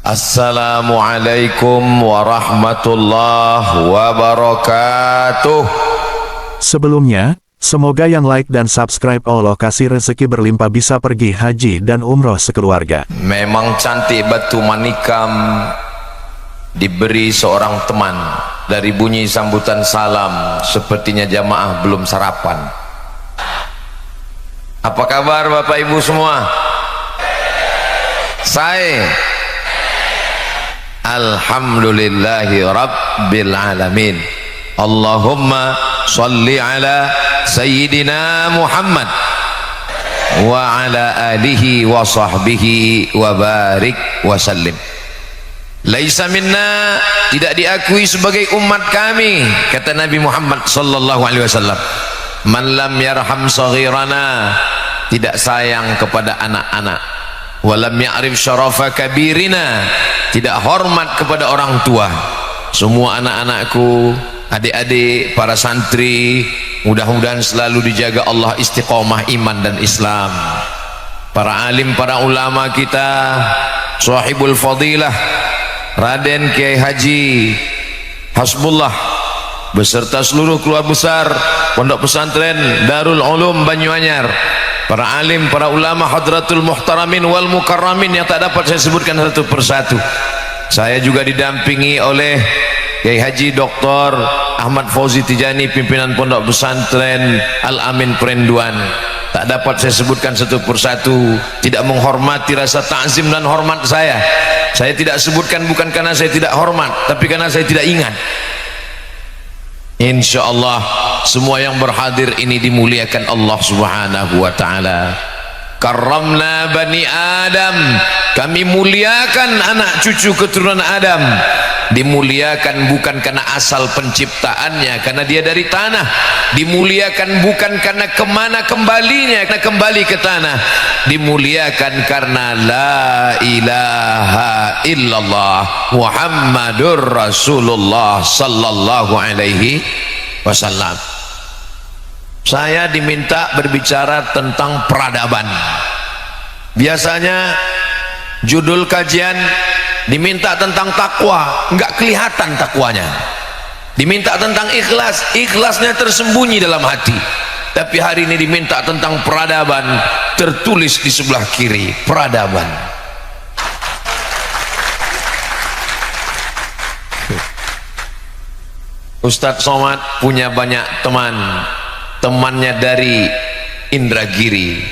Assalamualaikum warahmatullahi wabarakatuh. Sebelumnya, semoga yang like dan subscribe Allah kasih rezeki berlimpah bisa pergi haji dan umroh sekeluarga. Memang cantik batu manikam diberi seorang teman. Dari bunyi sambutan salam, sepertinya jamaah belum sarapan. Apa kabar Bapak Ibu semua? Saya alhamdulillahi rabbil alamin. Allahumma salli ala sayyidina Muhammad wa ala alihi wa sahbihi wa barik wa sallim. Laisa minna, tidak diakui sebagai umat kami, kata Nabi Muhammad sallallahu alaihi wasallam, man lam yarham saghirana, tidak sayang kepada anak-anak, walam ya'rif syarafa kabirina, tidak hormat kepada orang tua. Semua anak-anakku, adik-adik, para santri, mudah-mudahan selalu dijaga Allah istiqomah iman dan Islam. Para alim, para ulama kita, sahibul fadilah Raden Kiai Haji Hasbullah beserta seluruh keluarga besar Pondok Pesantren Darul Ulum Banyuanyar, para alim, para ulama, hadratul muhtaramin wal mukarramin yang tak dapat saya sebutkan satu persatu. Saya juga didampingi oleh Kiai Haji Dr. Ahmad Fauzi Tijani, pimpinan Pondok Pesantren Al-Amin Perenduan. Tak dapat saya sebutkan satu persatu, tidak menghormati rasa ta'zim dan hormat saya. Saya tidak sebutkan bukan karena saya tidak hormat, tapi karena saya tidak ingat. Insyaallah semua yang berhadir ini dimuliakan Allah Subhanahu wa taala. Karramna bani Adam, kami muliakan anak cucu keturunan Adam. Dimuliakan bukan karena asal penciptaannya, karena dia dari tanah. Dimuliakan bukan karena kemana kembalinya, karena kembali ke tanah. Dimuliakan karena la ilaha illallah Muhammadur Rasulullah sallallahu alaihi wasallam. Saya diminta berbicara tentang peradaban. Biasanya judul kajian diminta tentang takwa, enggak kelihatan takwanya. Diminta tentang ikhlas, ikhlasnya tersembunyi dalam hati. Tapi hari ini diminta tentang peradaban, tertulis di sebelah kiri, peradaban. Ustadz Somad punya banyak teman, temannya dari Indragiri.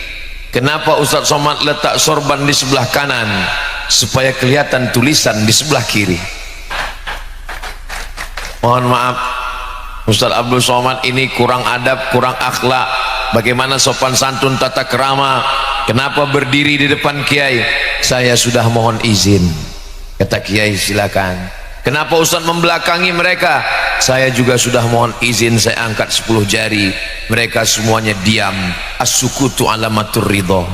Kenapa Ustadz Somad letak sorban di sebelah kanan? Supaya kelihatan tulisan di sebelah kiri. Mohon maaf, Ustadz Abdul Somad ini kurang adab, kurang akhlak. Bagaimana sopan santun, tata kerama? Kenapa berdiri di depan kiai? Saya sudah mohon izin, kata kiai, silakan. Kenapa Ustadz membelakangi mereka? Saya juga sudah mohon izin, saya angkat 10 jari. Mereka semuanya diam. As-sukutu alamatur ridho.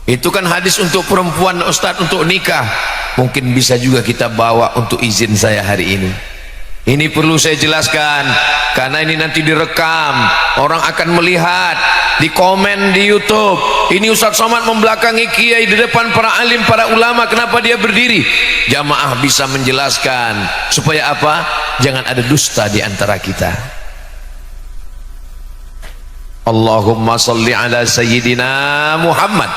Itu kan hadis untuk perempuan Ustadz, untuk nikah. Mungkin bisa juga kita bawa untuk izin saya hari ini. Ini perlu saya jelaskan, karena ini nanti direkam, orang akan melihat, di komen di YouTube. Ini Ustadz Somad membelakangi kiai di depan para alim, para ulama. Kenapa dia berdiri? Jamaah bisa menjelaskan supaya apa? Jangan ada dusta di antara kita. Allahumma salli ala sayyidina Muhammad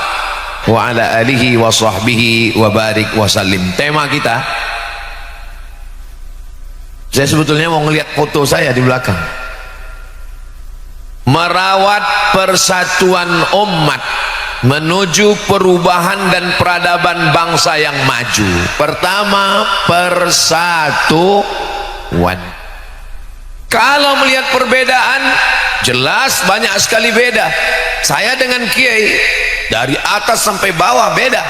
wa ala alihi wa sahbihi wa barik wa sallim. Tema kita, saya sebetulnya mau ngelihat foto saya di belakang. Merawat persatuan umat menuju perubahan dan peradaban bangsa yang maju. Pertama, persatuan. Kalau melihat perbedaan, jelas banyak sekali beda. Saya dengan kiai dari atas sampai bawah beda.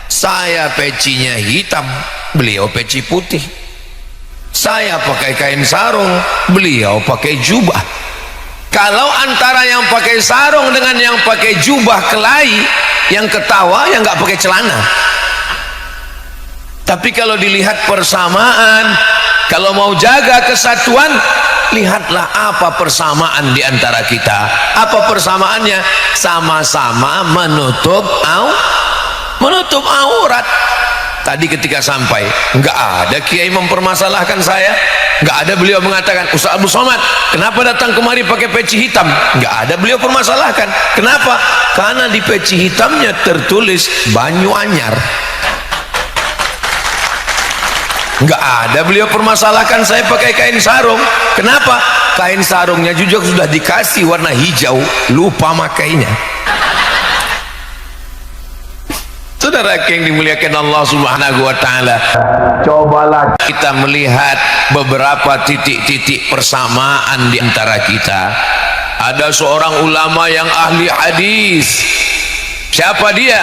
Saya pecinya hitam, beliau peci putih. Saya pakai kain sarung, beliau pakai jubah. Kalau antara yang pakai sarung dengan yang pakai jubah kelahi, yang ketawa yang nggak pakai celana. Tapi kalau dilihat persamaan, kalau mau jaga kesatuan, lihatlah apa persamaan di antara kita. Apa persamaannya? Sama-sama menutup aurat. tadi ketika sampai, nggak ada kiai mempermasalahkan saya, nggak ada beliau mengatakan, Ustaz Abdul Somad kenapa datang kemari pakai peci hitam, nggak ada beliau permasalahkan. Kenapa? Karena di peci hitamnya tertulis Banyuanyar. Nggak ada beliau permasalahkan saya pakai kain sarung. Kenapa? Kain sarungnya juga sudah dikasih warna hijau, lupa makainya. Saudara yang dimuliakan Allah Subhanahu wa taala, cobalah kita melihat beberapa titik-titik persamaan di antara kita. Ada seorang ulama yang ahli hadis. Siapa dia?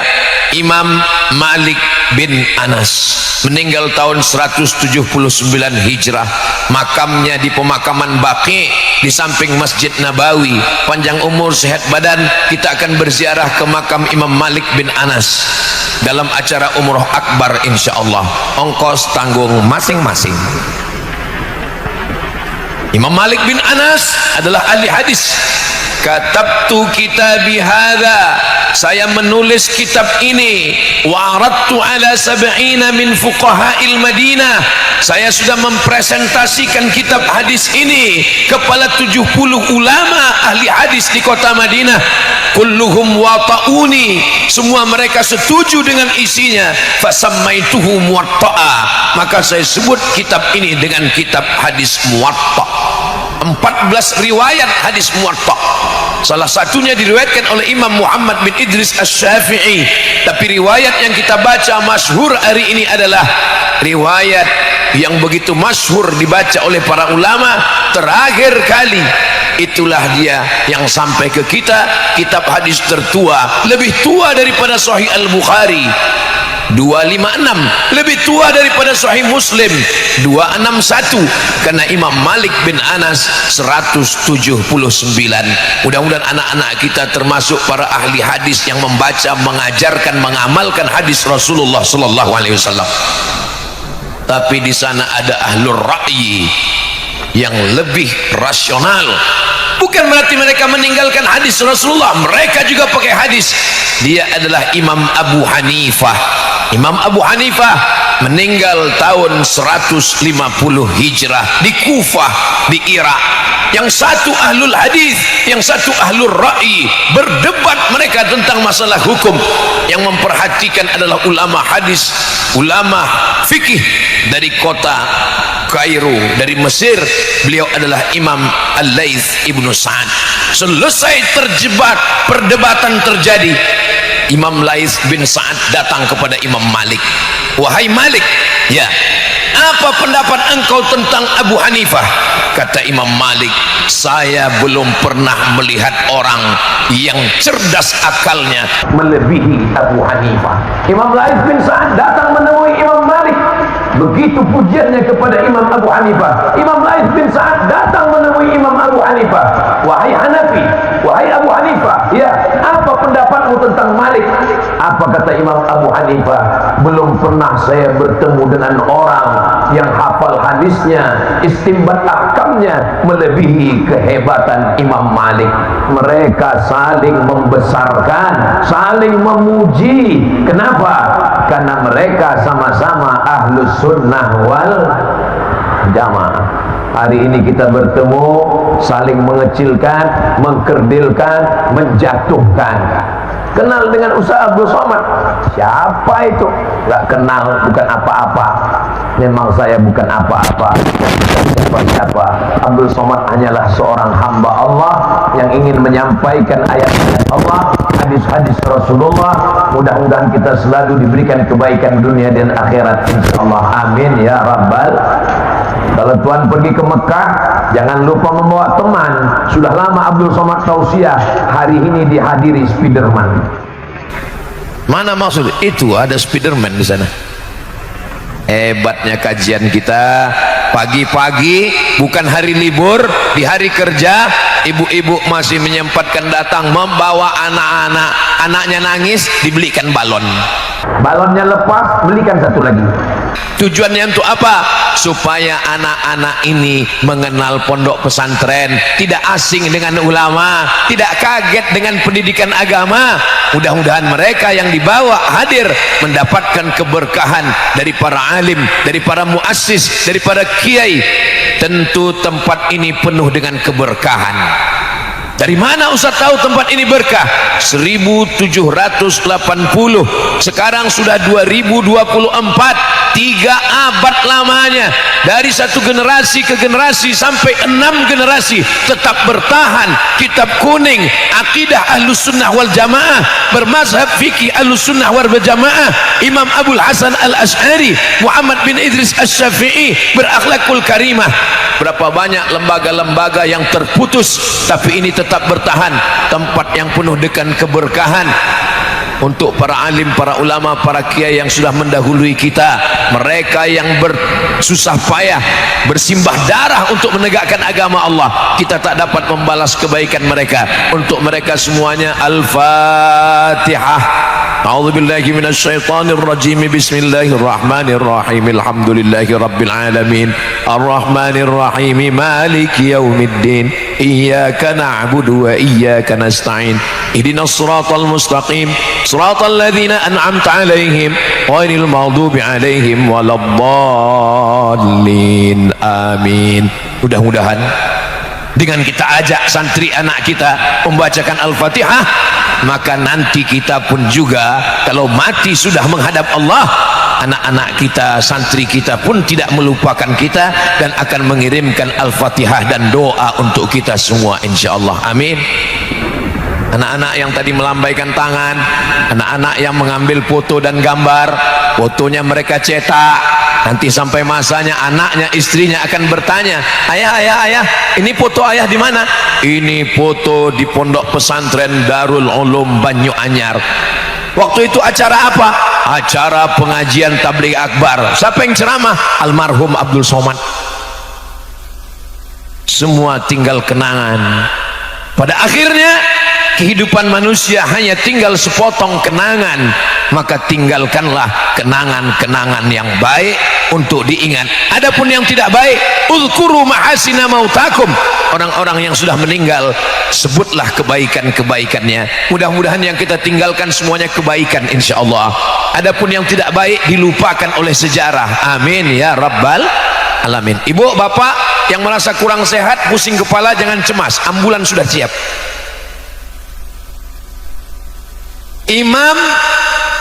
Imam Malik bin Anas. Meninggal tahun 179 Hijrah. Makamnya di pemakaman Baqi di samping Masjid Nabawi. Panjang umur, sehat badan, kita akan berziarah ke makam Imam Malik bin Anas dalam acara Umroh Akbar insyaallah. Ongkos tanggung masing-masing. Imam Malik bin Anas adalah ahli hadis. Katabtu kitabi hadza, saya menulis kitab ini. Wa aradtu ala sab'ina min fuqaha'il Madinah, saya sudah mempresentasikan kitab hadis ini kepada 70 ulama ahli hadis di kota Madinah. Kulluhum wata'uni, semua mereka setuju dengan isinya. Fasammaituhu muwatta'a, maka saya sebut kitab ini dengan kitab hadis muwatta'. 14 riwayat hadis muwatta. Salah satunya diriwayatkan oleh Imam Muhammad bin Idris Asy-Syafi'i, tapi riwayat yang kita baca masyhur hari ini adalah riwayat yang begitu masyhur dibaca oleh para ulama terakhir kali. Itulah dia yang sampai ke kita, kitab hadis tertua, lebih tua daripada Sahih Al-Bukhari 256, lebih tua daripada Sahih Muslim 261, karena Imam Malik bin Anas 179. Mudah-mudahan anak-anak kita termasuk para ahli hadis yang membaca, mengajarkan, mengamalkan hadis Rasulullah sallallahu alaihi wasallam. Tapi di sana ada ahlur ra'yi yang lebih rasional. Bukan berarti mereka meninggalkan hadis Rasulullah, mereka juga pakai hadis. Dia adalah Imam Abu Hanifah. Imam Abu Hanifah meninggal tahun 150 Hijrah di Kufah di Irak. Yang satu ahlul hadis, yang satu ahlul ra'i, berdebat mereka tentang masalah hukum. Yang memperhatikan adalah ulama hadis, ulama fikih dari kota Kairo, dari Mesir. Beliau adalah Imam Al-Laits Ibnu Sa'ad. Selesai terjebak, perdebatan terjadi, Imam Laits bin Sa'ad datang kepada Imam Malik. Wahai Malik, ya, apa pendapat engkau tentang Abu Hanifah? Kata Imam Malik, saya belum pernah melihat orang yang cerdas akalnya melebihi Abu Hanifah. Imam Laits bin Sa'ad datang menemui Imam Malik. Begitu pujiannya kepada Imam Abu Hanifah. Imam Laits bin Sa'ad datang menemui Imam Abu Hanifah. Wahai Hanafi, wahai Abu Hanifah, ya, apa pendapatmu tentang Malik? Apa kata Imam Abu Hanifah? Belum pernah saya bertemu dengan orang yang hafal hadisnya, istinbat ahkamnya melebihi kehebatan Imam Malik. Mereka saling membesarkan, saling memuji. Kenapa? Karena mereka sama-sama ahlus sunnah wal jamaah. Hari ini kita bertemu, saling mengecilkan, mengkerdilkan, menjatuhkan. Kenal dengan Ustaz Abdul Somad? Siapa itu? Gak kenal, bukan apa-apa. Memang saya bukan apa-apa, bukan siapa-siapa. Abdul Somad hanyalah seorang hamba Allah yang ingin menyampaikan ayat-ayat Allah, hadis-hadis Rasulullah. Mudah-mudahan kita selalu diberikan kebaikan dunia dan akhirat, insyaallah. Amin ya rabbal. Kalau Tuhan pergi ke Mekah, jangan lupa membawa teman. Sudah lama Abdul Somad tausiah, hari ini dihadiri Spiderman. Mana maksud itu ada Spiderman di sana? Hebatnya kajian kita. Pagi-pagi, bukan hari libur, di hari kerja, ibu-ibu masih menyempatkan datang membawa anak-anak. Anaknya nangis, dibelikan balon. Balonnya lepas, belikan satu lagi. Tujuannya untuk apa? Supaya anak-anak ini mengenal pondok pesantren, tidak asing dengan ulama, tidak kaget dengan pendidikan agama. Mudah-mudahan mereka yang dibawa hadir mendapatkan keberkahan dari para alim, dari para muassis, dari para kiai. Tentu tempat ini penuh dengan keberkahan. Dari mana Ustaz tahu tempat ini berkah? 1780, sekarang sudah 2024, 3 abad lamanya. Dari satu generasi ke generasi sampai 6 generasi tetap bertahan. Kitab kuning, akidah Ahlus Sunnah wal Jamaah, bermazhab fikih Ahlus Sunnah wal Jamaah, Imam Abul Hasan Al-Asy'ari, Muhammad bin Idris Asy-Syafi'i, berakhlakul karimah. Berapa banyak lembaga-lembaga yang terputus, tapi ini tetap bertahan. Tempat yang penuh dengan keberkahan untuk para alim, para ulama, para kiai yang sudah mendahului kita, mereka yang bersusah payah, bersimbah darah untuk menegakkan agama Allah. Kita tak dapat membalas kebaikan mereka. Untuk mereka semuanya, Al-Fatihah. A'udzubillahi minasyaitonir rajim. Bismillahirrahmanirrahim. Alhamdulillahi rabbil alamin. Arrahmanir rahim. Maliki yaumiddin. Iyyaka na'budu wa iyyaka nasta'in. Ihdinas siratal mustaqim. Siratal ladzina an'amta 'alaihim ghairil maghdubi 'alaihim waladdallin. Amin. Mudah-mudahan dengan kita ajak santri anak kita membacakan Al-Fatihah, maka nanti kita pun juga kalau mati sudah menghadap Allah, anak-anak kita, santri kita pun tidak melupakan kita dan akan mengirimkan Al-Fatihah dan doa untuk kita semua, insyaallah. Amin. Anak-anak yang tadi melambaikan tangan, anak-anak yang mengambil foto dan gambar, fotonya mereka cetak, nanti sampai masanya anaknya, istrinya akan bertanya, ayah, ini foto ayah di mana? Ini foto di pondok pesantren Darul Ulum Banyuanyar. Waktu itu acara apa? Acara pengajian tabligh akbar. Siapa yang ceramah? Almarhum Abdul Somad. Semua tinggal kenangan. Pada akhirnya kehidupan manusia hanya tinggal sepotong kenangan, maka tinggalkanlah kenangan-kenangan yang baik untuk diingat. Adapun yang tidak baik, uzkuru mahasina mautakum, orang-orang yang sudah meninggal sebutlah kebaikan-kebaikannya. Mudah-mudahan yang kita tinggalkan semuanya kebaikan, insyaallah. Adapun yang tidak baik dilupakan oleh sejarah. Amin ya rabbal alamin. Ibu, bapak yang merasa kurang sehat, pusing kepala, jangan cemas, ambulan sudah siap. Imam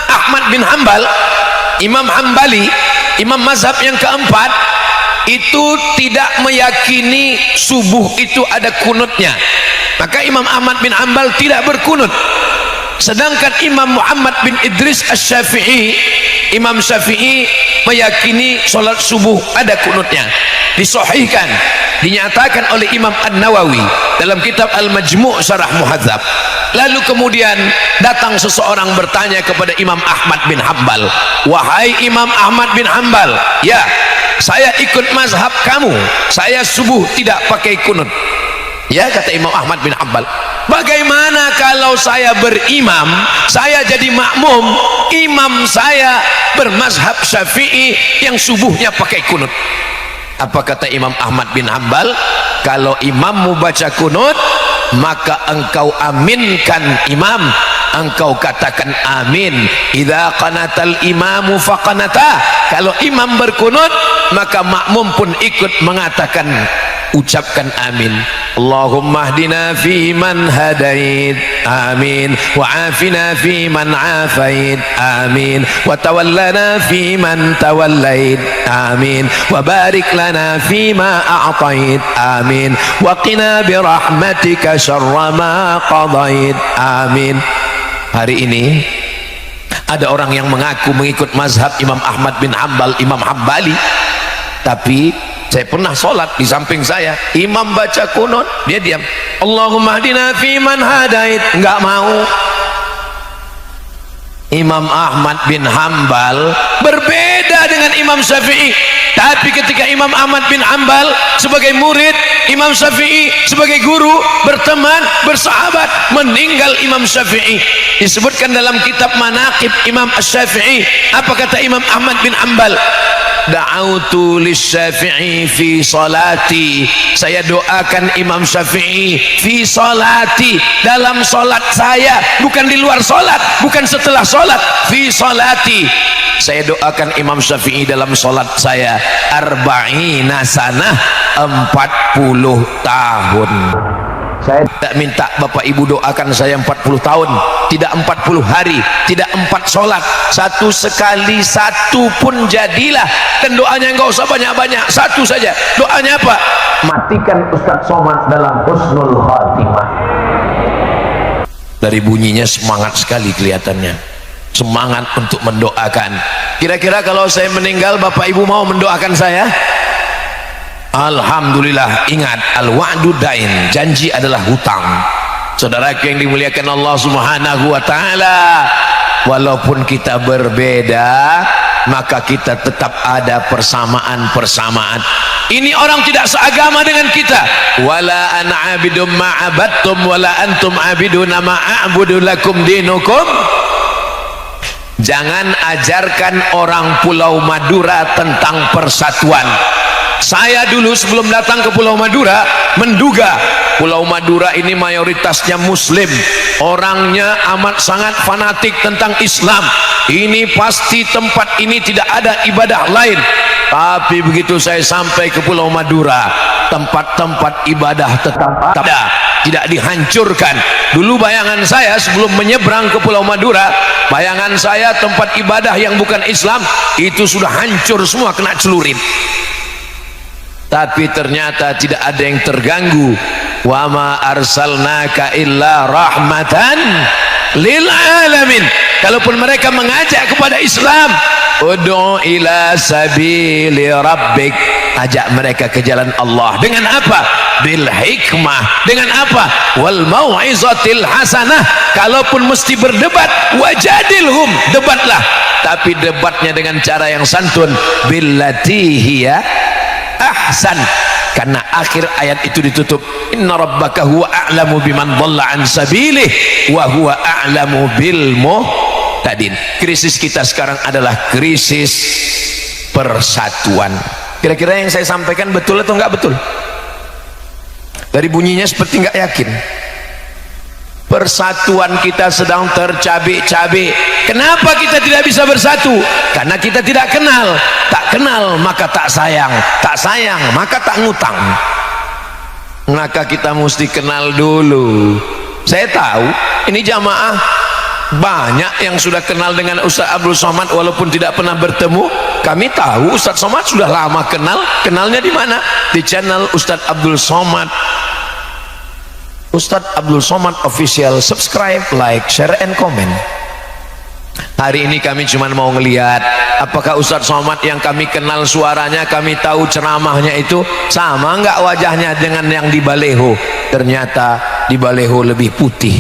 Ahmad bin Hanbal, Imam Hambali, imam mazhab yang keempat, itu tidak meyakini subuh itu ada kunutnya. Maka Imam Ahmad bin Hanbal tidak berkunut. Sedangkan Imam Muhammad bin Idris Asy-Syafi'i, Imam Syafi'i meyakini sholat subuh ada kunutnya. Disahihkan, dinyatakan oleh Imam An-Nawawi dalam kitab Al-Majmu' Syarah Muhadzab. Lalu kemudian datang seseorang bertanya kepada Imam Ahmad bin Hanbal, wahai Imam Ahmad bin Hanbal, ya, saya ikut mazhab kamu, saya subuh tidak pakai kunut. Ya, kata Imam Ahmad bin Hanbal, bagaimana kalau saya berimam, saya jadi makmum, imam saya bermazhab Syafi'i yang subuhnya pakai kunut? Apa kata Imam Ahmad bin Hanbal? Kalau imammu baca kunut, maka engkau aminkan imam, engkau katakan amin. Idza qanatal imamu faqanata, kalau imam berkunut maka makmum pun ikut mengatakan, ucapkan amin. Allahumma hdina fi man hadait, amin, wa afina fi man afait, amin, wa tawallana fi man tawallait, amin, wa barik lana fi ma a'tait, amin, wa qina bi rahmatika syarra ma qadait, amin. Hari ini ada orang yang mengaku mengikut mazhab Imam Ahmad bin Hanbal, Imam Hambali, tapi saya pernah sholat di samping saya, imam baca kunut, dia diam. Allahumma hdina fi man hadait, enggak mau. Imam Ahmad bin Hanbal berbeda dengan Imam Syafi'i. Tapi ketika Imam Ahmad bin Hanbal sebagai murid, Imam Syafi'i sebagai guru, berteman, bersahabat, meninggal Imam Syafi'i. Disebutkan dalam kitab Manaqib Imam Syafi'i. Apa kata Imam Ahmad bin Hanbal? da'autu lisyafi'i fi salati, saya doakan Imam Syafi'i fi salati, dalam salat saya, bukan di luar salat, bukan setelah salat. Fi salati, saya doakan Imam Syafi'i dalam salat saya arba'ina sanah, 40 tahun. Saya tidak minta Bapak Ibu doakan saya 40 tahun, tidak 40 hari, tidak 4 sholat, satu sekali, satu pun jadilah. Dan doanya enggak usah banyak-banyak, satu saja. Doanya apa? Matikan Ustadz Somad dalam husnul khatimah. Dari bunyinya semangat sekali kelihatannya, semangat untuk mendoakan. Kira-kira kalau saya meninggal, Bapak Ibu mau mendoakan saya? Alhamdulillah. Ingat, al-wa'du dain, janji adalah hutang. Saudaraku yang dimuliakan Allah Subhanahu wa taala, walaupun kita berbeda, maka kita tetap ada persamaan-persamaan. Ini orang tidak seagama dengan kita. Wala ana abidum ma abattum wala antum abiduna ma a'budu lakum dinukum. Jangan ajarkan orang Pulau Madura tentang persatuan. Saya dulu sebelum datang ke Pulau Madura menduga Pulau Madura ini mayoritasnya muslim, orangnya amat sangat fanatik tentang Islam. Ini pasti tempat ini tidak ada ibadah lain. Tapi begitu saya sampai ke Pulau Madura, tempat-tempat ibadah tetap ada, tidak dihancurkan. Dulu bayangan saya sebelum menyeberang ke Pulau Madura, bayangan saya tempat ibadah yang bukan Islam itu sudah hancur semua, kena celurit. Tapi ternyata tidak ada yang terganggu. Wa ma arsalnaka illa rahmatan lil alamin. Kalaupun mereka mengajak kepada Islam, ud'u ila sabili rabbik, ajak mereka ke jalan Allah. Dengan apa? Bil hikmah. Dengan apa? Wal mau'izatil hasanah. Kalaupun mesti berdebat, wajadilhum, debatlah, tapi debatnya dengan cara yang santun. Billati hiya ahsan. Karena akhir ayat itu ditutup, inna rabbaka huwa a'lamu biman dhalla an sabilih wa huwa a'lamu bil muhtadin. Krisis kita sekarang adalah krisis persatuan. Kira-kira yang saya sampaikan betul atau enggak betul? Dari bunyinya seperti enggak yakin. Persatuan kita sedang tercabik-cabik. Kenapa kita tidak bisa bersatu? Karena kita tidak kenal. Tak kenal maka tak sayang, tak sayang maka tak ngutang. Maka kita mesti kenal dulu. Saya tahu ini jamaah banyak yang sudah kenal dengan Ustaz Abdul Somad walaupun tidak pernah bertemu. Kami tahu Ustaz Somad sudah lama kenal. Kenalnya di mana? Di channel Ustaz Abdul Somad. Ustadz Abdul Somad Official. Subscribe, like, share, and comment. Hari ini kami cuma mau ngelihat apakah Ustadz Somad yang kami kenal suaranya, kami tahu ceramahnya itu sama enggak wajahnya dengan yang di Baleho. Ternyata di Baleho lebih putih.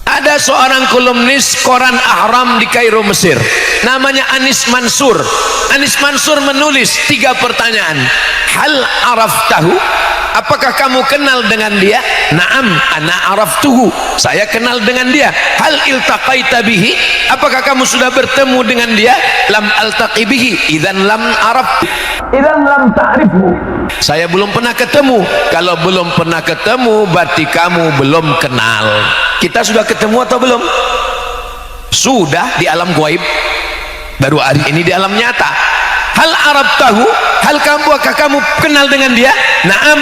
Ada seorang kolumnis koran Ahram di Kairo, Mesir, namanya Anis Mansur. Anis Mansur menulis 3 pertanyaan. Hal araftahu? Apakah kamu kenal dengan dia? Naam, ana araftuhu. Saya kenal dengan dia. Hal iltaqaita bihi? Apakah kamu sudah bertemu dengan dia? Lam altaqi bihi. Idzan lam araf. Idzan lam ta'rifu. Saya belum pernah ketemu. Kalau belum pernah ketemu berarti kamu belum kenal. Kita sudah ketemu atau belum? Sudah di alam gaib. Baru hari ini di alam nyata. Hal araftahu? Hal apakah kamu kenal dengan dia? Naam,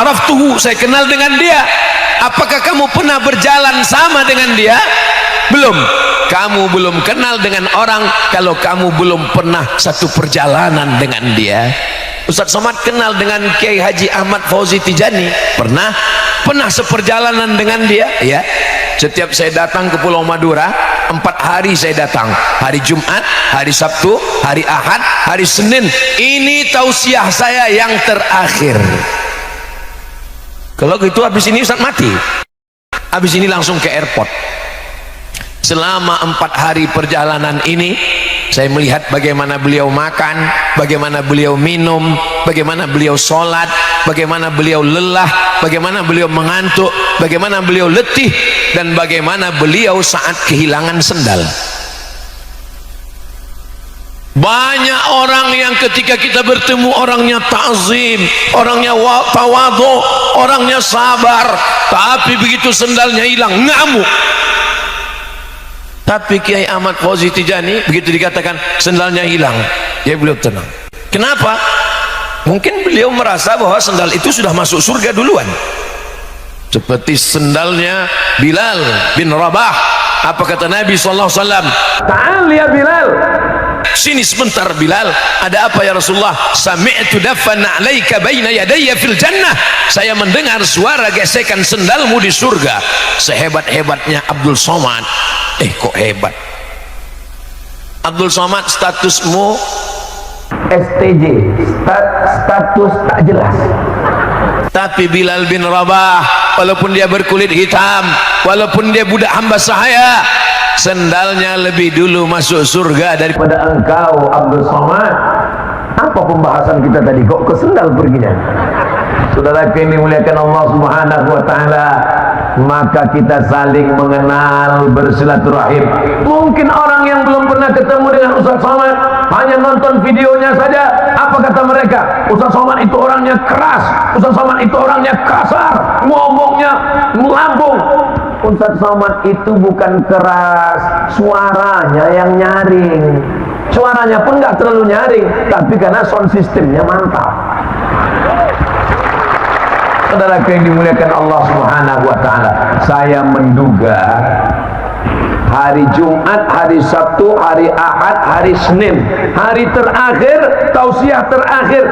araftuhu, saya kenal dengan dia. Apakah kamu pernah berjalan sama dengan dia? Belum. Kamu belum kenal dengan orang kalau kamu belum pernah satu perjalanan dengan dia. Ustadz Somad kenal dengan Kiai Haji Ahmad Fauzi Tijani. Pernah seperjalanan dengan dia, ya. Setiap saya datang ke Pulau Madura, 4 hari saya datang. Hari Jumat, hari Sabtu, hari Ahad, hari Senin. Ini tausiah saya yang terakhir. Kalau gitu habis ini Ustaz mati. Habis ini langsung ke airport. Selama 4 hari perjalanan ini, saya melihat bagaimana beliau makan, bagaimana beliau minum, bagaimana beliau sholat, bagaimana beliau lelah, bagaimana beliau mengantuk, bagaimana beliau letih, dan bagaimana beliau saat kehilangan sendal. Banyak orang yang ketika kita bertemu orangnya ta'zim, orangnya tawadhu, orangnya sabar, tapi begitu sendalnya hilang ngamuk. Tapi Kiai Ahmad Fauzi Tijani begitu dikatakan sendalnya hilang, dia beliau tenang. Kenapa? Mungkin beliau merasa bahwa sendal itu sudah masuk surga duluan. Seperti sendalnya Bilal bin Rabah. Apa kata Nabi sallallahu alaihi wasallam? "Ta'al ya Bilal." Sini sebentar Bilal. Ada apa ya Rasulullah? Sami'tu daffan 'alaika baina yadayya fil jannah. Saya mendengar suara gesekan sendalmu di surga. Sehebat-hebatnya Abdul Somad. Kok hebat? Abdul Somad statusmu STJ, status tak jelas. Tapi Bilal bin Rabah, walaupun dia berkulit hitam, walaupun dia budak hamba sahaya, sendalnya lebih dulu masuk surga daripada engkau Abdul Somad. Apa pembahasan kita tadi? Kok ke sendal perginya? Saudara yang dimuliakan Allah Subhanahu wa taala, maka kita saling mengenal, bersilaturahim. Mungkin orang yang belum pernah ketemu dengan Ustaz Somad hanya nonton videonya saja. Apa kata mereka? Ustaz Somad itu orangnya keras, Ustaz Somad itu orangnya kasar, ngomongnya melambung. Ustaz Somad itu bukan keras, suaranya yang nyaring. Suaranya pun nggak terlalu nyaring, tapi karena sound systemnya mantap. Saudara yang dimuliakan Allah Subhanahu wa taala, saya menduga hari Jumat, hari Sabtu, hari Ahad, hari Senin, hari terakhir, tausiah terakhir,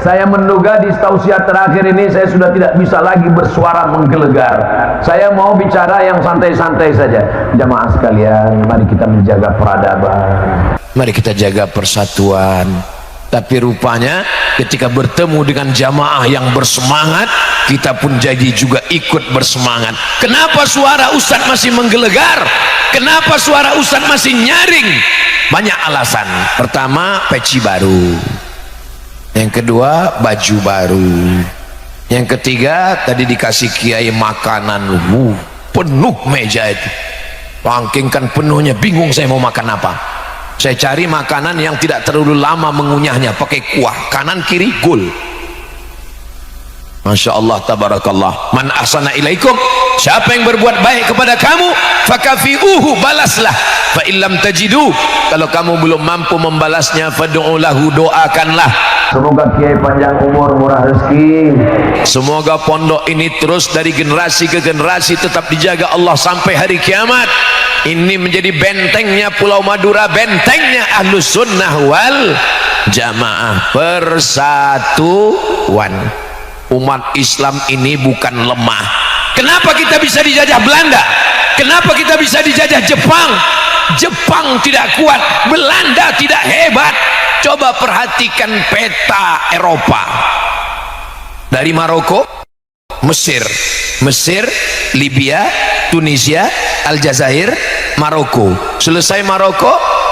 saya menduga di tausiah terakhir ini saya sudah tidak bisa lagi bersuara menggelegar. Saya mau bicara yang santai-santai saja. Jamaah sekalian, mari kita menjaga peradaban, mari kita jaga persatuan. Tapi rupanya ketika bertemu dengan jamaah yang bersemangat, kita pun jadi juga ikut bersemangat. Kenapa suara Ustadz masih menggelegar? Kenapa suara Ustadz masih nyaring? Banyak alasan. Pertama, peci baru. Yang kedua, baju baru. Yang ketiga, tadi dikasih kiai makanan penuh meja itu. Pangkingkan penuhnya, bingung saya mau makan apa. Saya cari makanan yang tidak terlalu lama mengunyahnya, pakai kuah kanan kiri gul. Masya Allah, tabarakallah. Man ahsana ilaikum, siapa yang berbuat baik kepada kamu, fakafi'uhu, balaslah. Fa illam tajidu, kalau kamu belum mampu membalasnya, fad'u lahu, doakanlah. Semoga kiai panjang umur, murah rezeki. Semoga pondok ini terus dari generasi ke generasi tetap dijaga Allah sampai hari kiamat. Ini menjadi bentengnya Pulau Madura, bentengnya Ahlus Sunnah wal Jamaah. Persatuan umat Islam ini bukan lemah. Kenapa kita bisa dijajah Belanda? Kenapa kita bisa dijajah Jepang? Jepang tidak kuat, Belanda tidak hebat. Coba perhatikan peta Eropa. Dari Maroko, Mesir, Libya, Tunisia, Aljazair, Maroko. Selesai Maroko,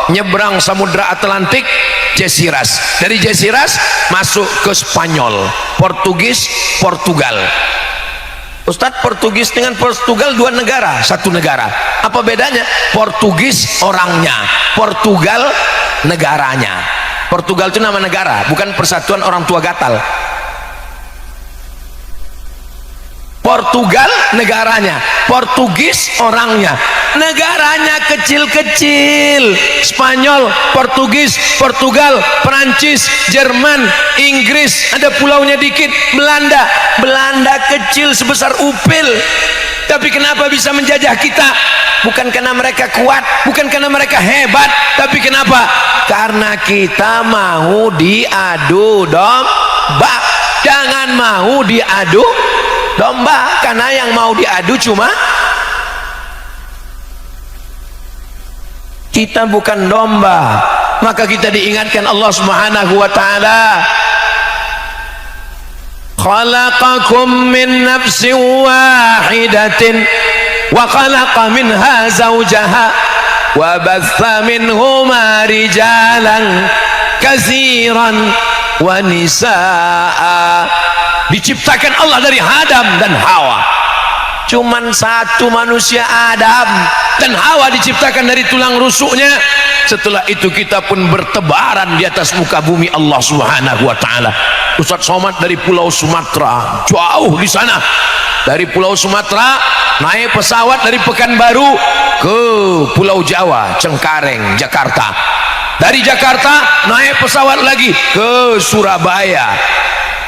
nyebrang Samudra Atlantik, Jesiras. Dari Jesiras masuk ke Spanyol, Portugis, Portugal. Ustadz, Portugis dengan Portugal dua negara, satu negara. Apa bedanya? Portugis orangnya, Portugal negaranya. Portugal itu nama negara, bukan persatuan orang tua gatal. Portugal negaranya, Portugis orangnya. Negaranya kecil-kecil. Spanyol, Portugis, Portugal, Perancis, Jerman, Inggris, ada pulaunya dikit. Belanda kecil sebesar upil. Tapi kenapa bisa menjajah kita? Bukan karena mereka kuat, bukan karena mereka hebat, tapi kenapa? Karena kita mau diadu domba. Jangan mau diadu domba, karena yang mau diadu cuma kita, bukan domba. Maka kita diingatkan Allah Subhanahu wa taala, khalaqakum min nafsin wahidatin wa khalaqa minha zawjaha wa batha minhuma rijalan katsiran wa nisaa. Diciptakan Allah dari Adam dan Hawa. Cuman satu manusia, Adam, dan Hawa diciptakan dari tulang rusuknya. Setelah itu kita pun bertebaran di atas muka bumi Allah Subhanahu wa taala. Ustaz Somad dari Pulau Sumatera, jauh di sana. Dari Pulau Sumatera naik pesawat dari Pekanbaru ke Pulau Jawa, Cengkareng, Jakarta. Dari Jakarta naik pesawat lagi ke Surabaya.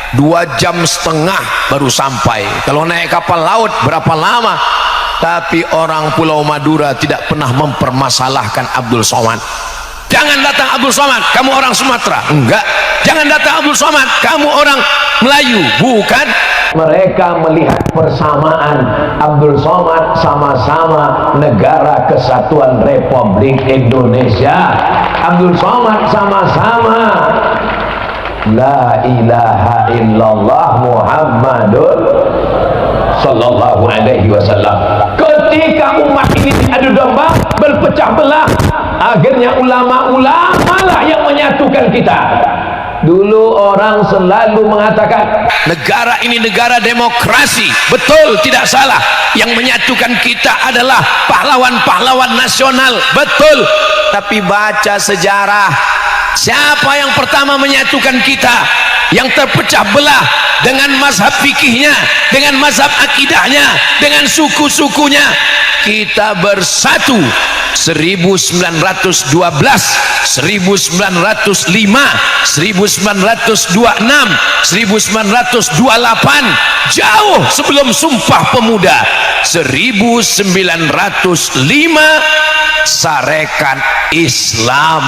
2,5 jam baru sampai. Kalau naik kapal laut berapa lama? Tapi orang Pulau Madura tidak pernah mempermasalahkan Abdul Somad. Jangan datang Abdul Somad, kamu orang Sumatera. Enggak. Jangan datang Abdul Somad, kamu orang Melayu. Bukan. Mereka melihat persamaan. Abdul Somad sama-sama Negara Kesatuan Republik Indonesia. Abdul Somad sama-sama La ilaha illallah Muhammadun sallallahu alaihi wasallam. Ketika umat ini diadu domba, berpecah belah, akhirnya ulama-ulama lah yang menyatukan kita. Dulu orang selalu mengatakan negara ini negara demokrasi. Betul, tidak salah. Yang menyatukan kita adalah pahlawan-pahlawan nasional. Betul. Tapi baca sejarah, siapa yang pertama menyatukan kita? Yang terpecah belah dengan mazhab fikihnya, dengan mazhab akidahnya, dengan suku-sukunya. Kita bersatu 1912, 1905, 1926, 1928, jauh sebelum Sumpah Pemuda. 1905 Sarekat Islam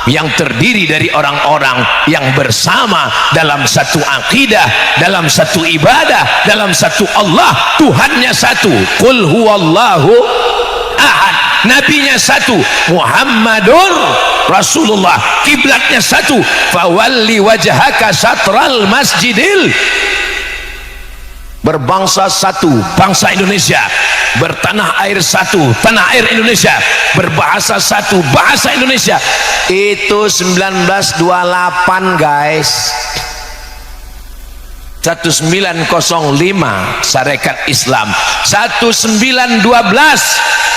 yang terdiri dari orang-orang yang bersama dalam satu akidah, dalam satu ibadah, dalam satu Allah. Tuhannya satu, qul huwallahu ahad, nabinya satu, Muhammadur Rasulullah, kiblatnya satu, fawalli wajhaka syatral masjidil. Berbangsa satu, bangsa Indonesia. Bertanah air satu, tanah air Indonesia. Berbahasa satu, bahasa Indonesia. Itu 1928 guys. 1905 Sarekat Islam. 1912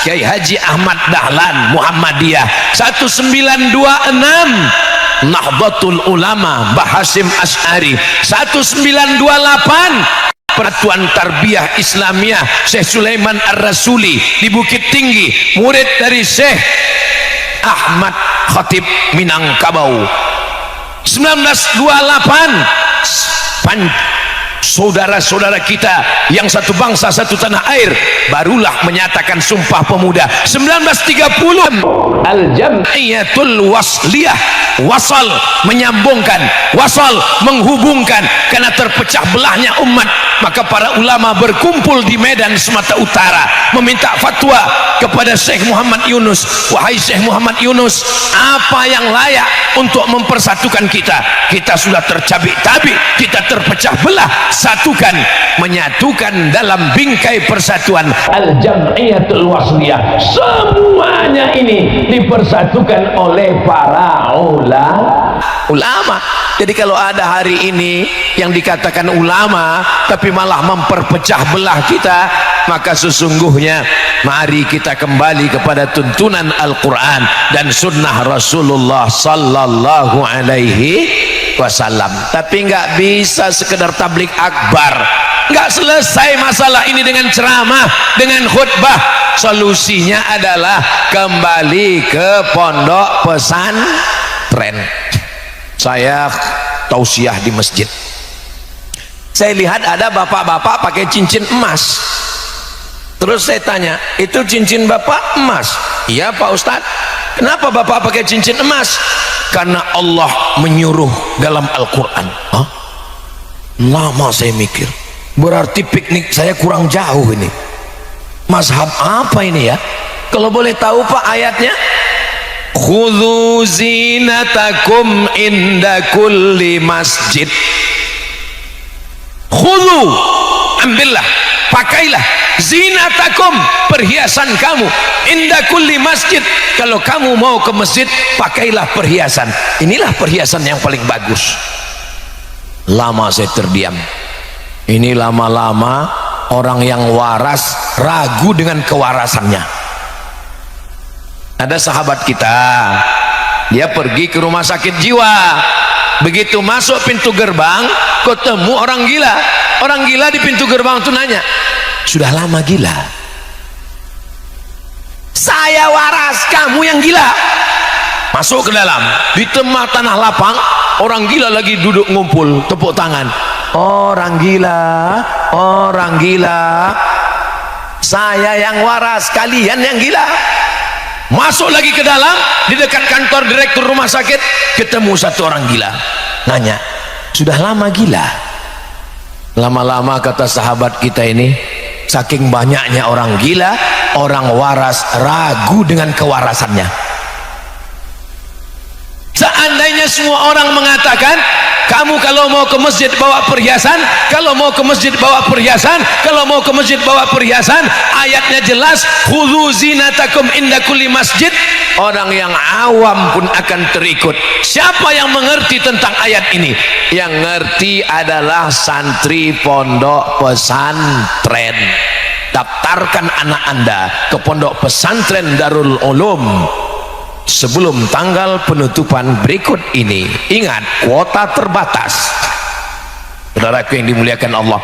Kiai Haji Ahmad Dahlan Muhammadiyah. 1926 Nahdlatul Ulama Mbah Hasyim Asy'ari. 1928 Persatuan Tarbiyah Islamiyah Syekh Sulaiman Ar-Rasuli di Bukit Tinggi, murid dari Syekh Ahmad Khatib Minangkabau. 1928 saudara-saudara kita yang satu bangsa satu tanah air barulah menyatakan Sumpah Pemuda. 1930 Al-Jam'iyatul Wasliyah, wasal menyambungkan, wasal menghubungkan. Karena terpecah belahnya umat, maka para ulama berkumpul di Medan Sumatera Utara meminta fatwa kepada Syekh Muhammad Yunus. Wahai Syekh Muhammad Yunus, apa yang layak untuk mempersatukan kita? Kita sudah tercabik-cabik, kita terpecah belah. Satukan, menyatukan dalam bingkai persatuan Al-Jam'iyatul Wasliyah. Semuanya ini dipersatukan oleh para ulama. Jadi kalau ada hari ini yang dikatakan ulama tapi malah memperpecah belah kita, maka sesungguhnya mari kita kembali kepada tuntunan Al-Quran dan sunnah Rasulullah sallallahu alaihi wasallam. Tapi nggak bisa sekedar tablik akbar, nggak selesai masalah ini dengan ceramah, dengan khutbah. Solusinya adalah kembali ke pondok pesantren. Saya tausiah di masjid, saya lihat ada bapak-bapak pakai cincin emas. Terus saya tanya, itu cincin bapak emas? Iya Pak Ustadz. Kenapa bapak pakai cincin emas? Karena Allah menyuruh dalam Al-Quran. Hah? Lama saya mikir, berarti piknik saya kurang jauh ini. Mazhab apa ini ya? Kalau boleh tahu Pak ayatnya? Khudhu zinatakum inda kulli masjid. Khudhu, ambillah, pakailah zinatakum, perhiasan kamu, inda kulli masjid. Kalau kamu mau ke masjid, pakailah perhiasan. Inilah perhiasan yang paling bagus. Lama saya terdiam. Ini lama-lama orang yang waras ragu dengan kewarasannya. Ada sahabat kita, dia pergi ke rumah sakit jiwa. Begitu masuk pintu gerbang, ketemu orang gila. Orang gila di pintu gerbang itu nanya, sudah lama gila? Saya waras, kamu yang gila. Masuk ke dalam, di tengah tanah lapang, orang gila lagi duduk ngumpul, tepuk tangan. Orang gila, orang gila, saya yang waras, kalian yang gila. Masuk lagi ke dalam, di dekat kantor direktur rumah sakit, ketemu satu orang gila. Nanya, sudah lama gila? Lama-lama kata sahabat kita ini, saking banyaknya orang gila, orang waras ragu dengan kewarasannya. Seandainya semua orang mengatakan, kamu kalau mau ke masjid bawa perhiasan, kalau mau ke masjid bawa perhiasan, kalau mau ke masjid bawa perhiasan, ayatnya jelas, khudzu zinatakum inda kulli masjid. Orang yang awam pun akan terikut. Siapa yang mengerti tentang ayat ini? Yang ngerti adalah santri pondok pesantren. Daftarkan anak Anda ke pondok pesantren Darul Ulum sebelum tanggal penutupan berikut ini. Ingat, kuota terbatas. Saudaraku yang dimuliakan Allah,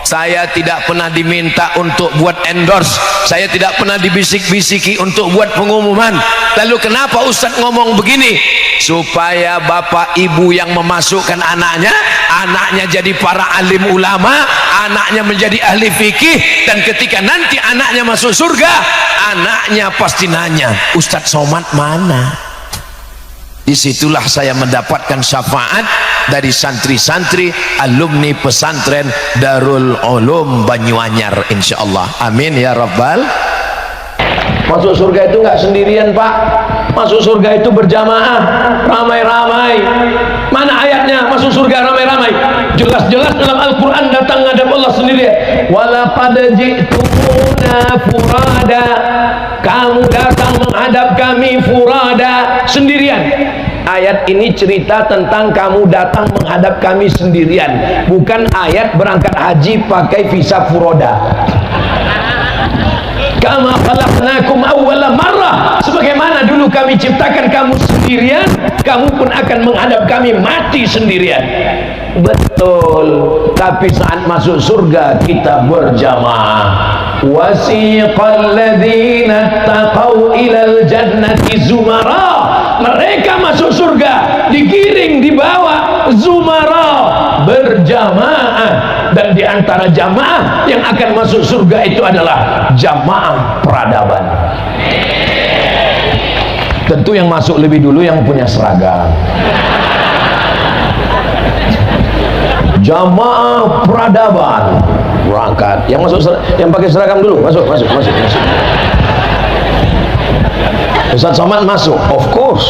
saya tidak pernah diminta untuk buat endorse, saya tidak pernah dibisik-bisiki untuk buat pengumuman. Lalu kenapa Ustadz ngomong begini? Supaya bapak ibu yang memasukkan anaknya, anaknya jadi para alim ulama, anaknya menjadi ahli fikih, dan ketika nanti anaknya masuk surga, anaknya pasti nanya, Ustadz Somad mana? Disitulah saya mendapatkan syafaat dari santri-santri alumni pesantren Darul Ulum Banyuanyar, insyaallah. Amin ya rabbal. Masuk surga itu nggak sendirian, Pak. Masuk surga itu berjamaah, ramai-ramai. Mana ayatnya masuk surga ramai-ramai? Jelas-jelas dalam Al-Quran datang ngadap Allah sendiri. Walaqad ji'tumuna furada, kamu datang menghadap kami furada, sendirian. Ayat ini cerita tentang kamu datang menghadap kami sendirian, bukan ayat berangkat haji pakai visa furoda. Kama khalaqnakum awwala marrah, sebagaimana dulu kami ciptakan kamu sendirian, kamu pun akan menghadap kami mati sendirian. Betul, tapi saat masuk surga kita berjamaah. Wasiqal ladzina taqaw ilal jannati zumara, mereka masuk surga digiring, dibawa zumara, berjamaah. Dan di antara jamaah yang akan masuk surga itu adalah jamaah peradaban. Tentu yang masuk lebih dulu yang punya seragam. Jamaah peradaban berangkat. Yang masuk, yang pakai seragam dulu, masuk. Ustadz Somad masuk, of course.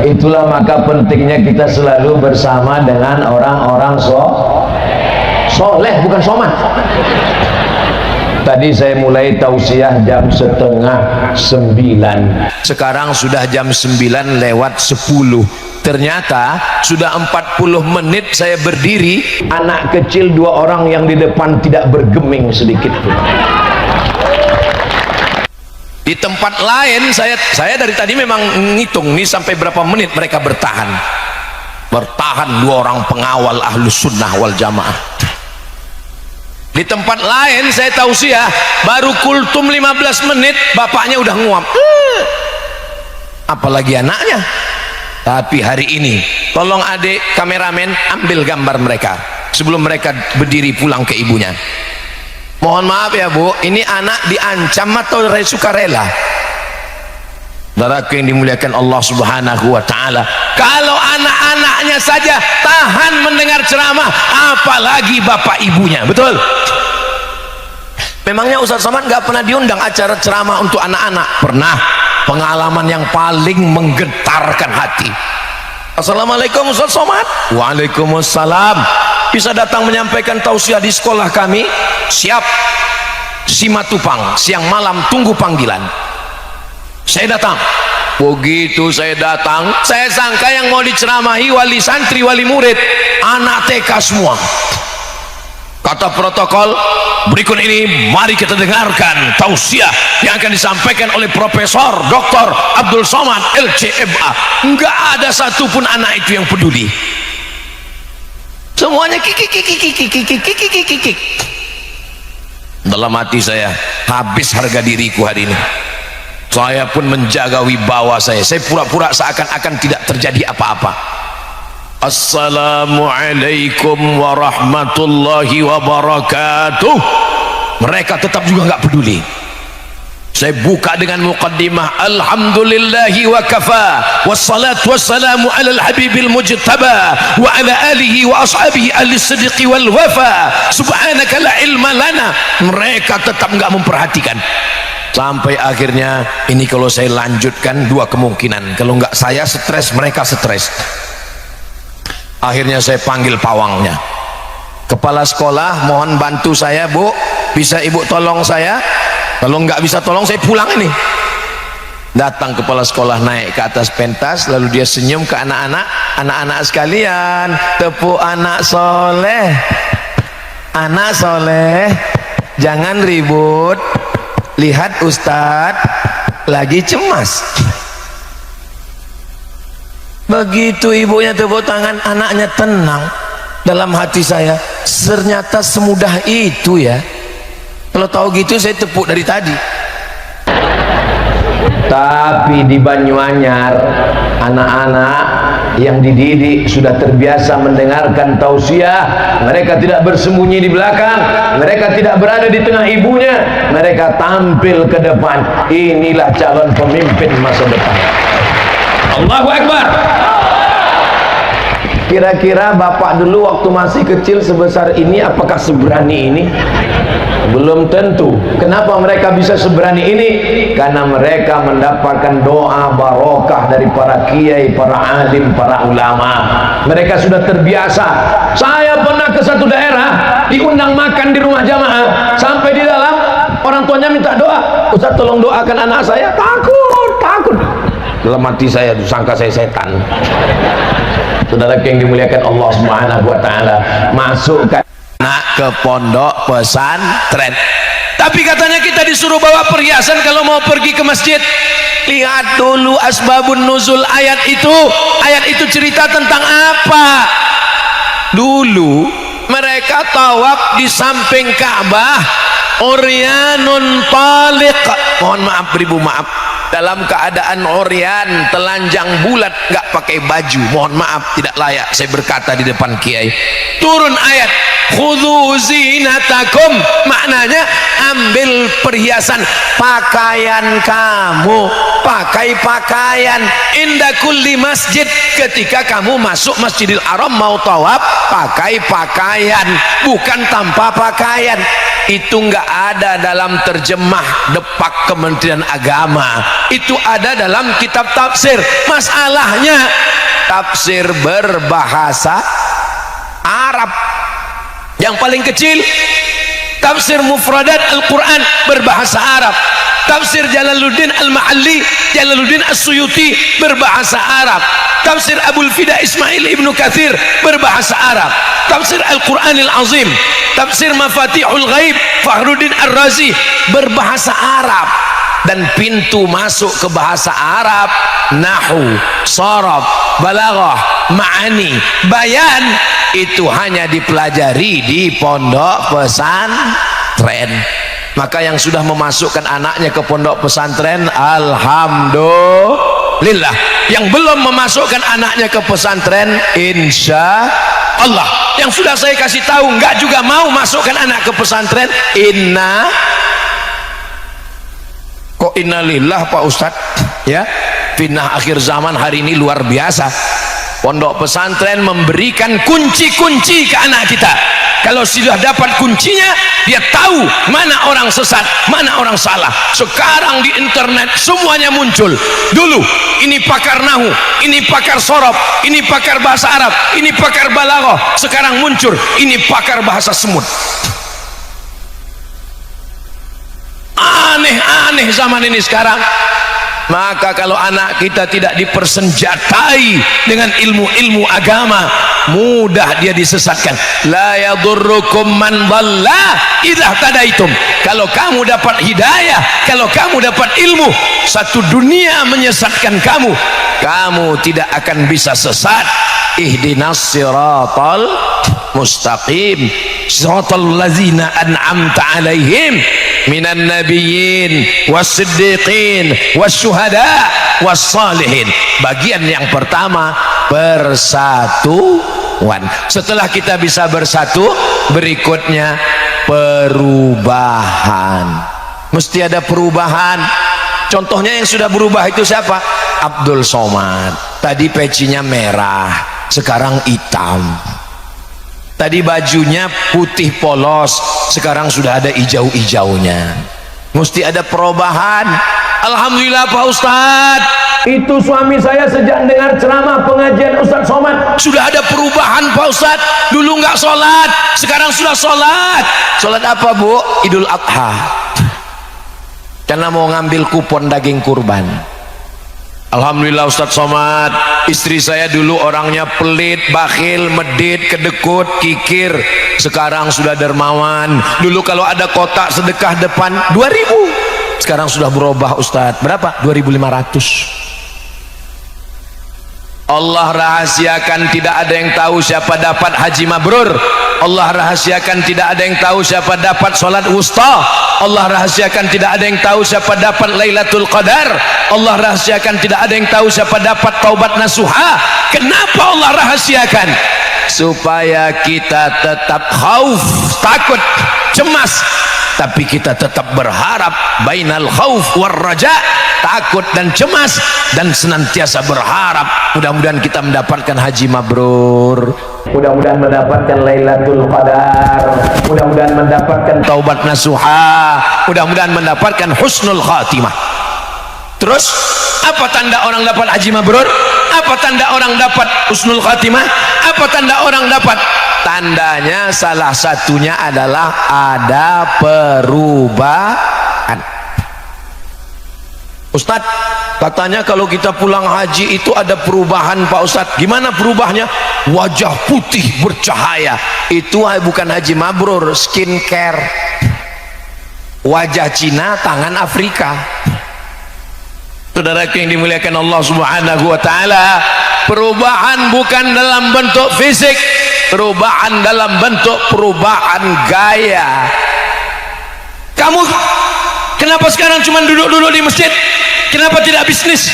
Itulah maka pentingnya kita selalu bersama dengan orang-orang soleh, bukan somad. Tadi saya mulai tausiah jam 8:30. Sekarang sudah jam 9 lewat 10. Ternyata sudah 40 menit saya berdiri, anak kecil 2 orang yang di depan tidak bergeming sedikit pun. Di tempat lain saya dari tadi memang ngitung nih sampai berapa menit mereka bertahan 2 orang pengawal Ahlus Sunnah wal Jamaah. Di tempat lain saya tausiah baru kultum 15 menit bapaknya udah nguap, apalagi anaknya. Tapi hari ini tolong adik kameramen ambil gambar mereka sebelum mereka berdiri pulang ke ibunya. Mohon maaf ya Bu, ini anak diancam atau sukarela? Saudaraku yang dimuliakan Allah Subhanahu wa Ta'ala, kalau anak-anaknya saja tahan mendengar ceramah, apalagi bapak ibunya. Betul? Memangnya Ustadz Somad nggak pernah diundang acara ceramah untuk anak-anak? Pernah. Pengalaman yang paling menggetarkan hati. Assalamualaikum Ustadz Somad. Waalaikumsalam. Bisa datang menyampaikan tausiah di sekolah kami? Siap. Simatupang, siang malam tunggu panggilan. Saya datang. Begitu saya datang, saya sangka yang mau diceramahi wali santri, wali murid, anak TK semua. Kata protokol berikut ini, mari kita dengarkan tausiah yang akan disampaikan oleh Profesor Dr. Abdul Somad LCMA. Enggak ada satupun anak itu yang peduli, semuanya kikik. Dalam hati saya, habis harga diriku hari ini. Saya pun menjaga wibawa saya pura-pura seakan-akan tidak terjadi apa-apa. Assalamualaikum warahmatullahi wabarakatuh. Mereka tetap juga nggak peduli. Saya buka dengan muqaddimah, alhamdulillahi wa kafa, wassalatu wassalamu ala al-habibil mujtaba wa ala alihi wa ashabihi al-sidqi wal wafa, subhanaka la ilma lana. Mereka tetap nggak memperhatikan. Sampai akhirnya ini kalau saya lanjutkan dua kemungkinan, kalau nggak saya stres, mereka stres. Akhirnya saya panggil pawangnya, kepala sekolah, mohon bantu saya Bu, bisa ibu tolong saya? Kalau nggak bisa tolong saya pulang ini. Datang kepala sekolah naik ke atas pentas, lalu dia senyum ke anak-anak, anak-anak sekalian, tepuk anak soleh, jangan ribut, lihat Ustadz lagi cemas. Begitu ibunya tepuk tangan, anaknya tenang. Dalam hati saya, ternyata semudah itu ya. Kalau tahu gitu saya tepuk dari tadi. Tapi di Banyuanyar, anak-anak yang dididik sudah terbiasa mendengarkan tausiah. Mereka tidak bersembunyi di belakang, mereka tidak berada di tengah ibunya, mereka tampil ke depan. Inilah calon pemimpin masa depan. Allahu Akbar. Kira-kira bapak dulu waktu masih kecil sebesar ini apakah seberani ini? Belum tentu. Kenapa mereka bisa seberani ini? Karena mereka mendapatkan doa barokah dari para kiai, para alim, para ulama. Mereka sudah terbiasa. Saya pernah ke satu daerah, diundang makan di rumah jamaah, sampai di dalam orang tuanya minta doa, Ustaz tolong doakan anak saya. Takut. Dalam hati saya sangka saya setan. Saudara yang dimuliakan Allah Subhanahu wa taala, masukkan anak ke pondok pesantren. Tapi katanya kita disuruh bawa perhiasan kalau mau pergi ke masjid. Lihat dulu asbabun nuzul ayat itu. Ayat itu cerita tentang apa? Dulu mereka tawaf di samping Ka'bah, uryanun taliq. Mohon maaf beribu maaf, dalam keadaan oryan, telanjang bulat, nggak pakai baju. Mohon maaf, tidak layak saya berkata di depan kiai. Turun ayat khudhu zinatakum, maknanya ambil perhiasan. Pakaian kamu, pakai pakaian inda kulli masjid. Ketika kamu masuk Masjidil Haram mau tawaf, pakai pakaian, bukan tanpa pakaian. Itu nggak ada dalam terjemah depak Kementerian Agama, itu ada dalam kitab tafsir. Masalahnya tafsir berbahasa Arab. Yang paling kecil tafsir mufradat Al-Quran berbahasa Arab. Tafsir Jalaluddin Al-Ma'alli, Jalaluddin As-Suyuti berbahasa Arab. Tafsir Abul Fida Ismail Ibnu Katsir berbahasa Arab. Tafsir Al-Quranil Azim, tafsir Mafatihul Ghaib Fakhruddin Ar-Razi berbahasa Arab. Dan pintu masuk ke bahasa Arab, nahwu, sharaf, balaghah, ma'ani, bayan, itu hanya dipelajari di pondok pesantren. Maka yang sudah memasukkan anaknya ke pondok pesantren, alhamdulillah. Yang belum memasukkan anaknya ke pesantren, insya Allah. Yang sudah saya kasih tahu enggak juga mau masukkan anak ke pesantren, kok innalillah Pak Ustadz ya. Fitnah akhir zaman hari ini luar biasa. Pondok pesantren memberikan kunci-kunci ke anak kita. Kalau sudah dapat kuncinya, dia tahu mana orang sesat, mana orang salah. Sekarang di internet semuanya muncul. Dulu ini pakar nahu, ini pakar sorob, ini pakar bahasa Arab, ini pakar balaghah. Sekarang muncul ini pakar bahasa semut. Aneh-aneh zaman ini sekarang. Maka kalau anak kita tidak dipersenjatai dengan ilmu-ilmu agama, mudah dia disesatkan. La yadurrukum man dhalla idza tadaitum. Kalau kamu dapat hidayah, kalau kamu dapat ilmu, satu dunia menyesatkan kamu, kamu tidak akan bisa sesat. Ihdinas siratal mustaqim, siratal ladzina an'amta alaihim minan nabiyyin wassiddiqin wasyuhada wassalihin. Bagian yang pertama, persatuan. Setelah kita bisa bersatu, berikutnya perubahan. Mesti ada perubahan. Contohnya yang sudah berubah itu siapa? Abdul Somad. Tadi pecinya merah, sekarang hitam. Tadi bajunya putih polos, sekarang sudah ada hijau-hijaunya. Mesti ada perubahan. Alhamdulillah Pak Ustadz, itu suami saya sejak dengar ceramah pengajian Ustadz Somad sudah ada perubahan Pak Ustadz. Dulu nggak sholat, sekarang sudah sholat. Sholat apa Bu? Idul Adha, karena mau ngambil kupon daging kurban. Alhamdulillah Ustadz Somad, istri saya dulu orangnya pelit, bakhil, medit, kedekut, kikir. Sekarang sudah dermawan. Dulu kalau ada kotak sedekah depan 2.000, sekarang sudah berubah Ustadz. Berapa? 2.500. Allah rahasiakan, tidak ada yang tahu siapa dapat haji mabrur. Allah rahasiakan, tidak ada yang tahu siapa dapat sholat wusta. Allah rahasiakan, tidak ada yang tahu siapa dapat Lailatul Qadar. Allah rahasiakan, tidak ada yang tahu siapa dapat taubat nasuha. Kenapa Allah rahasiakan? Supaya kita tetap khauf, takut, cemas, tapi kita tetap berharap. Bainal khauf war raja, takut dan cemas, dan senantiasa berharap. Mudah-mudahan kita mendapatkan haji mabrur, mudah-mudahan mendapatkan Lailatul Qadar, mudah-mudahan mendapatkan taubat nasuha, mudah-mudahan mendapatkan husnul khatimah. Terus apa tanda orang dapat haji mabrur? Apa tanda orang dapat husnul khatimah? Apa tanda orang dapat? Tandanya salah satunya adalah ada perubahan. Ustadz, katanya kalau kita pulang haji itu ada perubahan Pak Ustadz. Gimana perubahannya? Wajah putih bercahaya. Itu bukan haji mabrur, skincare. Wajah Cina, tangan Afrika. Saudaraku yang dimuliakan Allah Subhanahu wa taala, perubahan bukan dalam bentuk fisik, perubahan dalam bentuk perubahan gaya. Kamu kenapa sekarang cuma duduk-duduk di masjid? Kenapa tidak bisnis?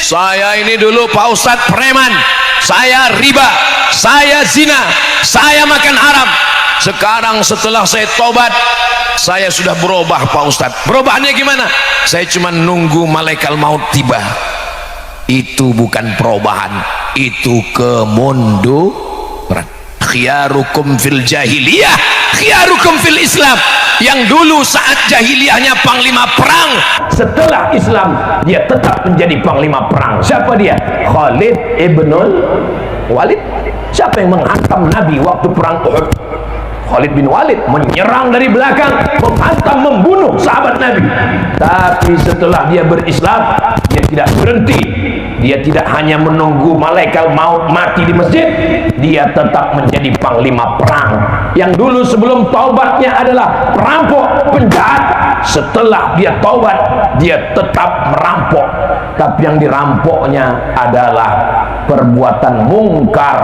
Saya ini dulu Pak Ustadz preman, saya riba, saya zina, saya makan haram. Sekarang setelah saya tobat, saya sudah berubah Pak Ustadz. Perubahannya gimana? Saya cuma nunggu malaikat maut tiba. Itu bukan perubahan, itu kemunduran. Khiyarukum fil jahiliyah, khiyarukum fil Islam. Yang dulu saat jahiliyahnya panglima perang, setelah Islam dia tetap menjadi panglima perang. Siapa dia? Khalid ibnul Walid. Siapa yang menghantam Nabi waktu perang Uhud? Khalid bin Walid menyerang dari belakang, menghantam, membunuh sahabat Nabi. Tapi setelah dia berislam, dia tidak berhenti. Dia tidak hanya menunggu malaikat maut mati di masjid, dia tetap menjadi panglima perang. Yang dulu sebelum taubatnya adalah perampok, penjahat. Setelah dia taubat, dia tetap merampok. Tapi yang dirampoknya adalah perbuatan mungkar.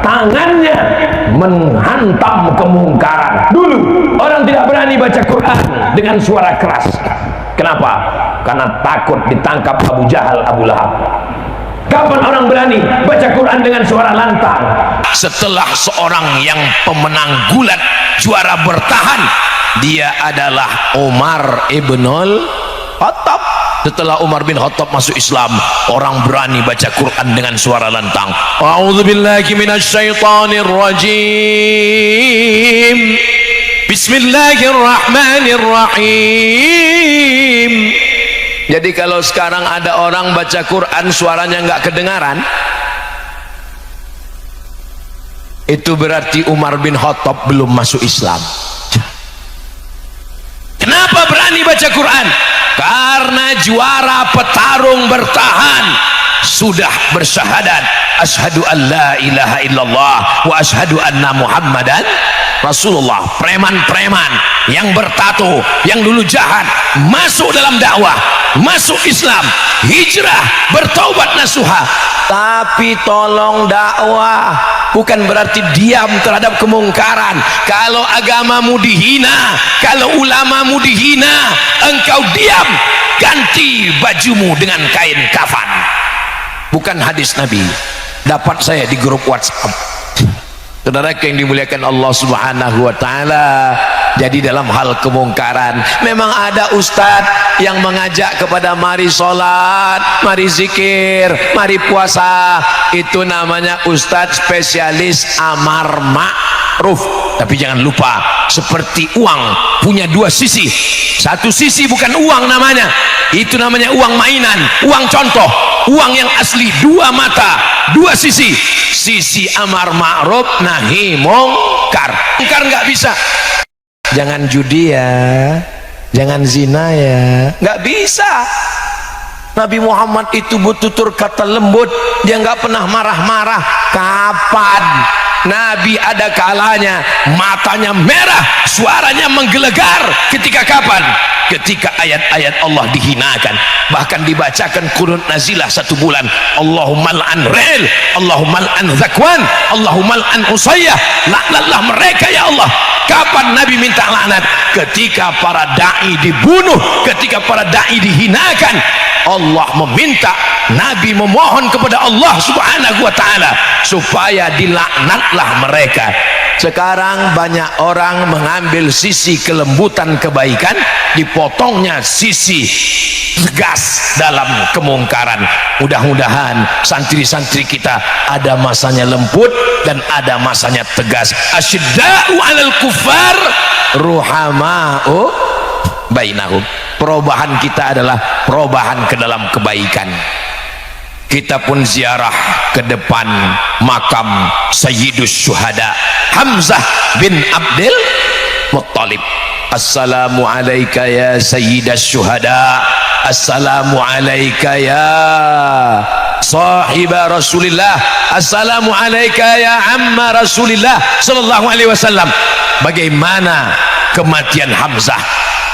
Tangannya menghantam kemungkaran. Dulu orang tidak berani baca Quran dengan suara keras. Kenapa? Karena takut ditangkap Abu Jahal, Abu Lahab. Kapan orang berani baca Quran dengan suara lantang? Setelah seorang yang pemenang gulat, juara bertahan, dia adalah Umar ibnul Khattab. Setelah Umar bin Khattab masuk Islam, orang berani baca Quran dengan suara lantang. A'udzubillahi minasyaitonir rajim. Bismillahirrahmanirrahim. Jadi kalau sekarang ada orang baca Quran suaranya nggak kedengaran, itu berarti Umar bin Khattab belum masuk Islam. Kenapa berani baca Quran? Karena karena juara petarung bertahan sudah bersyahadat asyhadu an la ilaha illallah wa asyhadu anna muhammadan rasulullah. Preman-preman yang bertato, yang dulu jahat, masuk dalam dakwah, masuk Islam, hijrah, bertaubat nasuha. Tapi tolong dakwah bukan berarti diam terhadap kemungkaran. Kalau agamamu dihina, kalau ulamamu dihina, engkau diam, ganti bajumu dengan kain kafan. Bukan hadis Nabi, dapat saya di grup WhatsApp. Saudara yang dimuliakan Allah Subhanahu wa taala, jadi dalam hal kemungkaran memang ada ustadz yang mengajak kepada mari sholat, mari zikir, mari puasa. Itu namanya ustadz spesialis amar ma'ruf. Tapi jangan lupa, seperti uang punya dua sisi. Satu sisi bukan uang namanya, itu namanya uang mainan, uang contoh. Uang yang asli dua mata, dua sisi. Sisi amar ma'ruf nahi mungkar. Mungkar nggak bisa. Jangan judi ya, jangan zina ya, nggak bisa. Nabi Muhammad itu bertutur kata lembut, dia nggak pernah marah-marah. Kapan Nabi ada kalanya matanya merah, suaranya menggelegar? Ketika kapan? Ketika ayat-ayat Allah dihinakan, bahkan dibacakan kunut nazilah 1 bulan. Allahumma al'an rel, Allahumma al'an zakwan, Allahumma al'an usayyah, laknatlah mereka ya Allah. Kapan Nabi minta laknat? Ketika para da'i dibunuh, ketika para da'i dihinakan. Allah meminta, Nabi memohon kepada Allah Subhanahu wa ta'ala supaya dilaknatlah mereka. Sekarang banyak orang mengambil sisi kelembutan kebaikan, dipotongnya sisi tegas dalam kemungkaran. Mudah-mudahan santri-santri kita ada masanya lembut dan ada masanya tegas. Asyidda'u 'alal kuffar ruhama'u bainahum. Perubahan kita adalah perubahan ke dalam kebaikan. Kita pun ziarah ke depan makam Sayyidus Syuhada Hamzah bin Abdul Muttalib. Assalamu alayka ya Sayyidas Syuhada, assalamu alayka ya sahiba Rasulillah, assalamu alayka ya amma Rasulillah sallallahu alaihi wasallam. Bagaimana kematian Hamzah?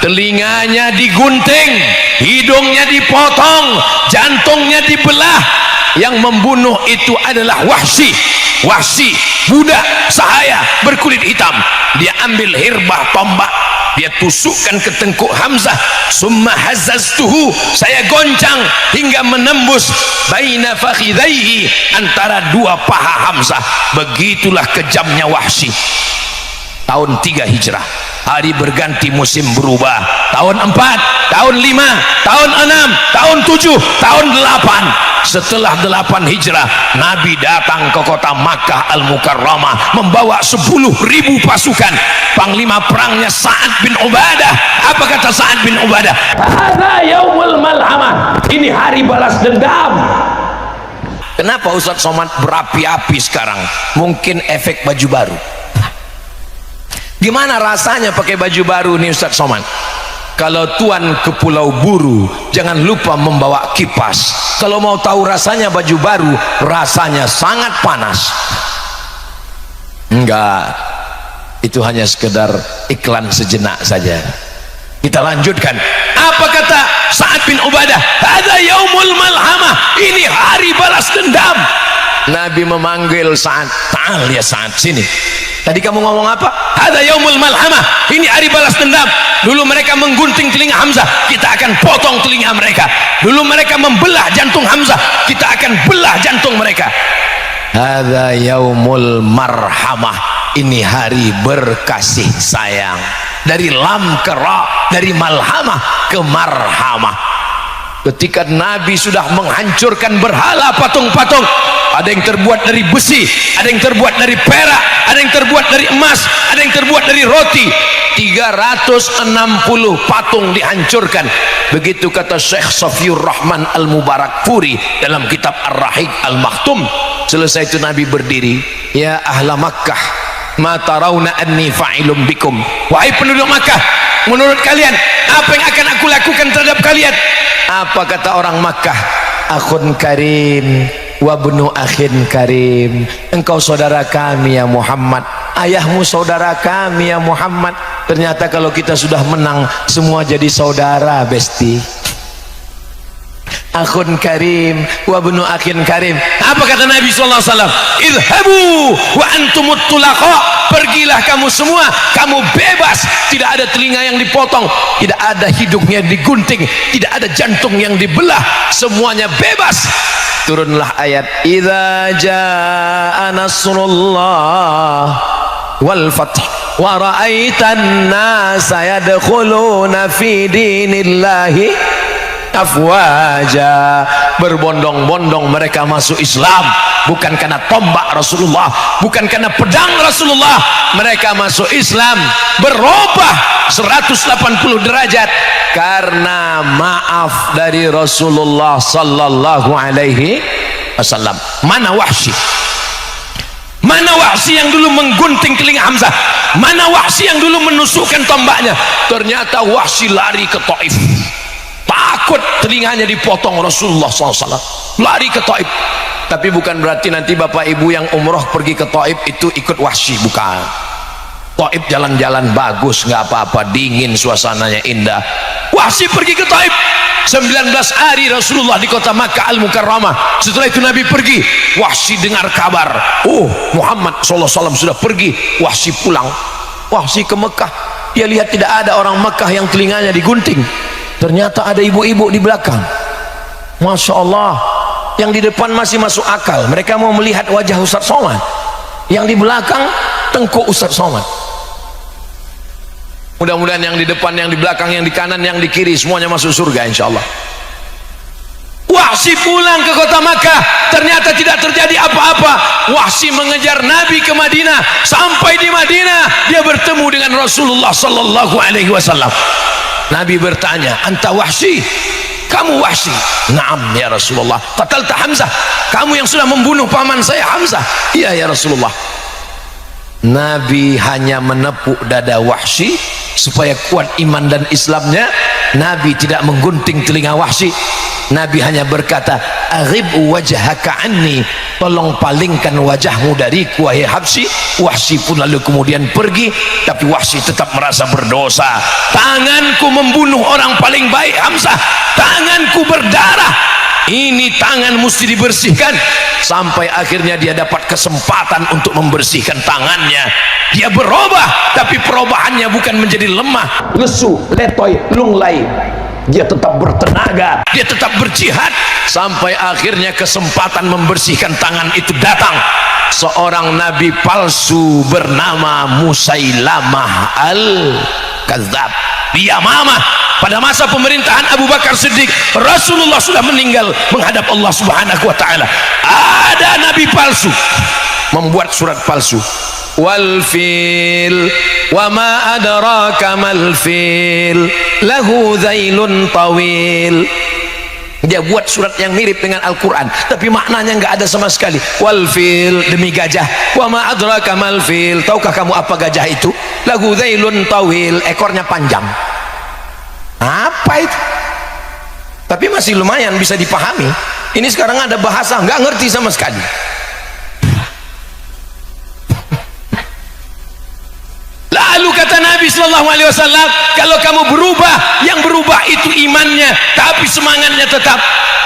Telinganya digunting, hidungnya dipotong, jantungnya dibelah. Yang membunuh itu adalah Wahsy. Wahsy budak sahaya berkulit hitam. Dia ambil hirbah tombak, dia tusukkan ke tengkuk Hamzah. Summa hazzaztuhu, saya goncang hingga menembus baina fakhidaihi, antara dua paha Hamzah. Begitulah kejamnya Wahsy. Tahun 3 Hijrah, hari berganti, musim berubah. Tahun 4, tahun 5, tahun 6, tahun 7, tahun 8. Setelah 8 Hijrah, Nabi datang ke kota Makkah Al-Mukarramah membawa 10.000 pasukan. Panglima perangnya Sa'ad bin Ubadah. Apa kata Sa'ad bin Ubadah? Hadza yaumul malhamah, ini hari balas dendam. Kenapa Ustaz Somad berapi-api sekarang? Mungkin efek baju baru. Gimana rasanya pakai baju baru nih Ustaz Somad? Kalau tuan ke Pulau Buru, jangan lupa membawa kipas. Kalau mau tahu rasanya baju baru, rasanya sangat panas. Enggak, itu hanya sekedar iklan sejenak saja. Kita lanjutkan. Apa kata Sa'ad bin Ubadah? Hadza yaumul malhamah, ini hari balas dendam. Nabi memanggil Sa'ad. Ta'al ya Sa'ad, sini. Tadi kamu ngomong apa? Hadza yaumul malhamah, ini hari balas dendam. Dulu mereka menggunting telinga Hamzah, kita akan potong telinga mereka. Dulu mereka membelah jantung Hamzah, kita akan belah jantung mereka. Hadza yaumul marhamah, ini hari berkasih sayang. Dari lam ke ra, dari malhamah ke marhamah. Ketika Nabi sudah menghancurkan berhala patung-patung, ada yang terbuat dari besi, ada yang terbuat dari perak, ada yang terbuat dari emas, ada yang terbuat dari roti. 360 patung dihancurkan. Begitu kata Syekh Safiur Rahman Al-Mubarakfuri dalam kitab Ar-Rahiq Al-Maktum. Selesai itu Nabi berdiri, ya ahla Makkah, ma tarawna anni fa'ilum bikum. Wahai penduduk Makkah, menurut kalian apa yang akan aku lakukan terhadap kalian? Apa kata orang Makkah? Akhun karim wa ibnu akhin karim. Engkau saudara kami ya Muhammad, ayahmu saudara kami ya Muhammad. Ternyata kalau kita sudah menang semua jadi saudara, besti. Akhun karim wa ibnu akhin karim. Apa kata Nabi sallallahu alaihi wasallam? Idhabu wa antumut tulaqa. Pergilah kamu semua, kamu bebas. Tidak ada telinga yang dipotong, tidak ada hidungnya digunting, tidak ada jantung yang dibelah, semuanya bebas. Turunlah ayat idza jaa nasrullah wal fath wa ra'aitan nasa yadkhuluna fi dinillahi afwaja. Berbondong-bondong mereka masuk Islam, bukan karena tombak Rasulullah, bukan karena pedang Rasulullah. Mereka masuk Islam berubah 180 derajat karena maaf dari Rasulullah sallallahu alaihi wasallam. Mana Wahsy? Mana Wahsy yang dulu menggunting telinga Hamzah? Mana Wahsy yang dulu menusukkan tombaknya? Ternyata Wahsy lari ke Taif, takut telinganya dipotong Rasulullah SAW, lari ke Taif. Tapi bukan berarti nanti bapak ibu yang umroh pergi ke Taif itu ikut Wahsy, bukan. Taif jalan-jalan bagus, nggak apa-apa, dingin suasananya, indah. Wahsy pergi ke Taif 19 hari Rasulullah di kota Makkah Al-Mukarramah. Setelah itu Nabi pergi, Wahsy dengar kabar, oh Muhammad SAW sudah pergi. Wahsy pulang, Wahsy ke Mekah. Dia lihat tidak ada orang Mekah yang telinganya digunting, ternyata ada ibu-ibu di belakang. Masya Allah, yang di depan masih masuk akal, mereka mau melihat wajah Ustaz Somad, yang di belakang tengkuk Ustaz Somad. Mudah-mudahan yang di depan, yang di belakang, yang di kanan, yang di kiri semuanya masuk surga insyaallah. Wahsy pulang ke kota Makkah, ternyata tidak terjadi apa-apa. Wahsy mengejar Nabi ke Madinah. Sampai di Madinah dia bertemu dengan Rasulullah sallallahu alaihi wasallam. Nabi bertanya, anta Wahsy? Kamu Wahsy? Naam ya Rasulullah. Qatalta Hamzah? Kamu yang sudah membunuh paman saya Hamzah? Iya ya Rasulullah. Nabi hanya menepuk dada Wahsy supaya kuat iman dan Islamnya. Nabi tidak menggunting telinga Wahsy. Nabi hanya berkata, aghib wajhaka anni, tolong palingkan wajahmu dariku wahai Habsyi. Wahsy pun lalu kemudian pergi, tapi Wahsy tetap merasa berdosa. Tanganku membunuh orang paling baik Hamzah, tanganku berdarah, ini tangan mesti dibersihkan. Sampai akhirnya dia dapat kesempatan untuk membersihkan tangannya. Dia berubah, tapi perubahannya bukan menjadi lemah, lesu, letoy, lunglai. Dia tetap bertenaga, dia tetap berjihad. Sampai akhirnya kesempatan membersihkan tangan itu datang. Seorang nabi palsu bernama Musailamah Al-Kadzab di Yamamah. Pada masa pemerintahan Abu Bakar Siddiq, Rasulullah sudah meninggal menghadap Allah Subhanahu wa taala. Ada nabi palsu membuat surat palsu. Wal fil wa ma adraka mal fil lahu dhailun tawil. Dia buat surat yang mirip dengan Al-Quran, tapi maknanya nggak ada sama sekali. Wal fil, demi gajah. Wa ma adraka mal fil, tahukah kamu apa gajah itu? Lahu dhailun tawil, ekornya panjang. Apa itu? Tapi masih lumayan bisa dipahami. Ini sekarang ada bahasa nggak ngerti sama sekali. Lalu kata Nabi sallallahu alaihi wasallam, kalau kamu berubah, yang berubah itu imannya, tapi semangatnya tetap.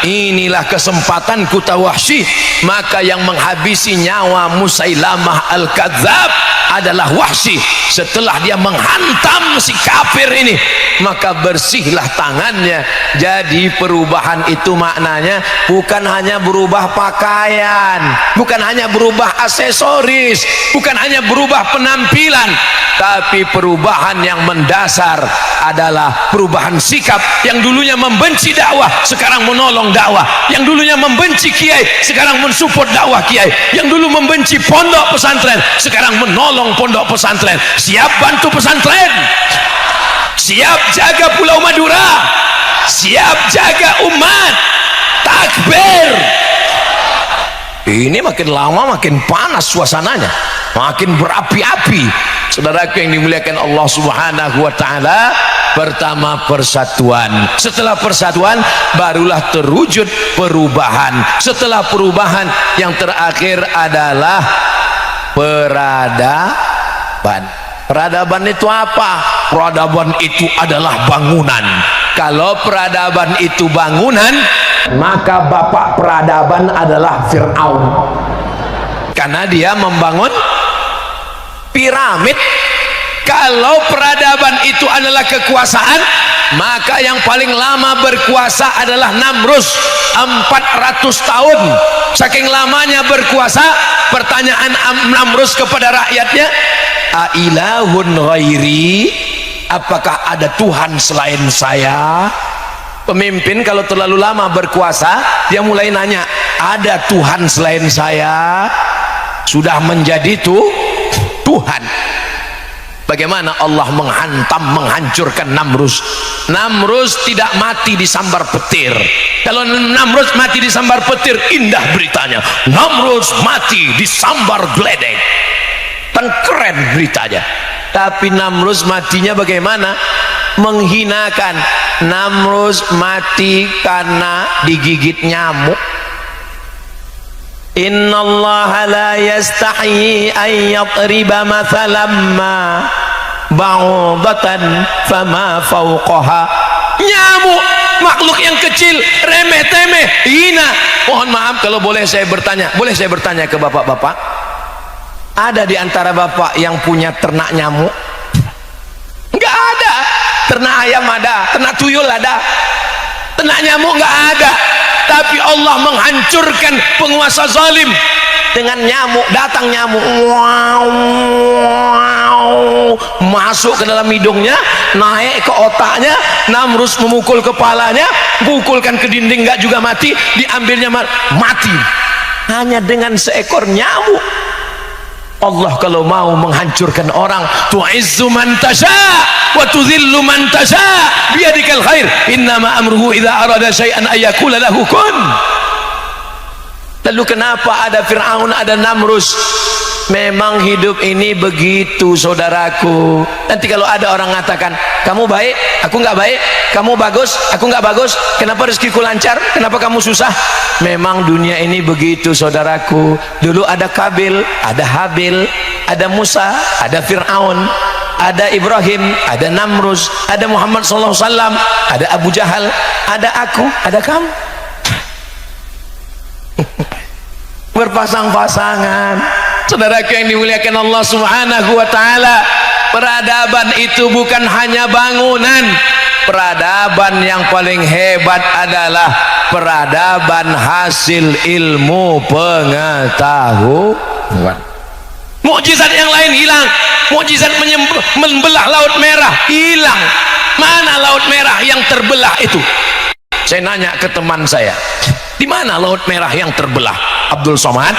Inilah kesempatan kata Wahsy. Maka yang menghabisi nyawa Musailamah Al-Kadzab adalah Wahsy. Setelah dia menghantam si kafir ini, maka bersihlah tangannya. Jadi perubahan itu maknanya bukan hanya berubah pakaian, bukan hanya berubah aksesoris, bukan hanya berubah penampilan, tapi perubahan yang mendasar adalah perubahan sikap. Yang dulunya membenci dakwah sekarang menolong dakwah, yang dulunya membenci kiai sekarang mensupport dakwah kiai, yang dulu membenci pondok pesantren sekarang menolong pondok pesantren. Siap bantu pesantren, siap jaga Pulau Madura, siap jaga umat. Takbir. Ini makin lama makin panas suasananya. makin berapi-api. Saudaraku yang dimuliakan Allah Subhanahu wa taala, pertama persatuan, setelah persatuan barulah terwujud perubahan, setelah perubahan yang terakhir adalah peradaban. Peradaban itu apa? Peradaban itu adalah bangunan. Kalau peradaban itu bangunan, maka bapak peradaban adalah Fir'aun, karena dia membangun piramid. Kalau peradaban itu adalah kekuasaan, maka yang paling lama berkuasa adalah Namrus, 400 tahun. Saking lamanya berkuasa, pertanyaan Namrus kepada rakyatnya, ailahun ghairi, apakah ada Tuhan selain saya? Pemimpin kalau terlalu lama berkuasa, dia mulai nanya, ada Tuhan selain saya? Sudah menjadi Tuhan. Bagaimana Allah menghantam, menghancurkan Namrus? Namrus tidak mati disambar petir. Kalau Namrus mati disambar petir, indah beritanya. Namrus mati disambar geledek, kan keren beritanya. Tapi Namrus matinya bagaimana? Menghinakan. Namrus mati karena digigit nyamuk. Innallaha la yastahi an yadriba mathalan ma ba'udatan fama fawqaha. Nyamuk, makhluk yang kecil, remeh-temeh, hina. Mohon maaf kalau boleh saya bertanya, boleh saya bertanya ke bapak-bapak, ada di antara bapak yang punya ternak nyamuk? Enggak ada. Ternak ayam ada, ternak tuyul ada, ternak nyamuk enggak ada. Tapi Allah menghancurkan penguasa zalim dengan nyamuk. Datang nyamuk, wow, masuk ke dalam hidungnya, naik ke otaknya. Namrus memukul kepalanya, pukulkan ke dinding, enggak juga mati. Diambilnya mati hanya dengan seekor nyamuk. Allah kalau mau menghancurkan orang, tu'izzu man tasha wa tudhillu man tasha biyadikal khair, innama amruhu idza arada syai'an ayyakula lahu kun. Lalu kenapa ada Fir'aun, ada Namrus? Memang hidup ini begitu, saudaraku. Nanti kalau ada orang mengatakan, kamu baik, aku nggak baik, kamu bagus, aku nggak bagus, kenapa rezekiku lancar, kenapa kamu susah? Memang dunia ini begitu, saudaraku. Dulu ada Kabil, ada Habil, ada Musa, ada Fir'aun, ada Ibrahim, ada Namrus, ada Muhammad SAW, ada Abu Jahal, ada aku, ada kamu. Berpasang-pasangan. Saudaraku yang dimuliakan Allah Subhanahu wa taala, peradaban itu bukan hanya bangunan. Peradaban yang paling hebat adalah peradaban hasil ilmu pengetahuan. Mukjizat yang lain hilang. Mukjizat membelah Laut Merah hilang. Mana Laut Merah yang terbelah itu? Saya nanya ke teman saya, di mana Laut Merah yang terbelah? Abdul Somad,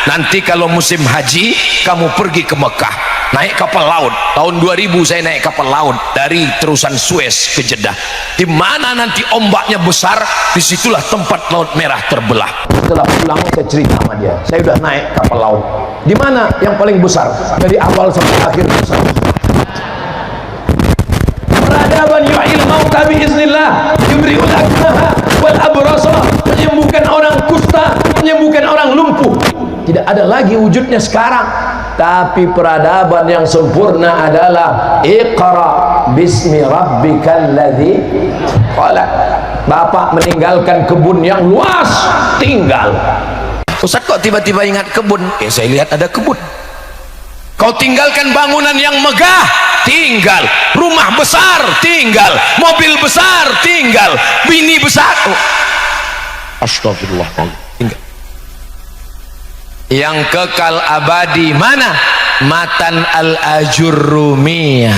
nanti kalau musim haji kamu pergi ke Mekah, naik kapal laut. Tahun 2000 saya naik kapal laut dari terusan Suez ke Jeddah. Di mana nanti ombaknya besar, disitulah tempat Laut Merah terbelah. Setelah pulang saya cerita sama dia, saya udah naik kapal laut. Di mana yang paling besar dari awal sampai akhir besar? Peradaban yu'il mauta biiznillah, yubri'ul akmaha wal abrasa, menyembuhkan orang kusta, menyembuhkan orang lumpuh. Tidak ada lagi wujudnya sekarang. Tapi peradaban yang sempurna adalah Iqra bismi rabbikal ladzi khalaq. Bapak meninggalkan kebun yang luas, tinggal. Ustaz kok tiba-tiba ingat kebun? Saya lihat ada kebun. Kau tinggalkan bangunan yang megah, tinggal. Rumah besar, tinggal. Mobil besar, tinggal. Bini besar, astagfirullah, tinggal. Yang kekal abadi mana? Matan al-Ajurrumiyah,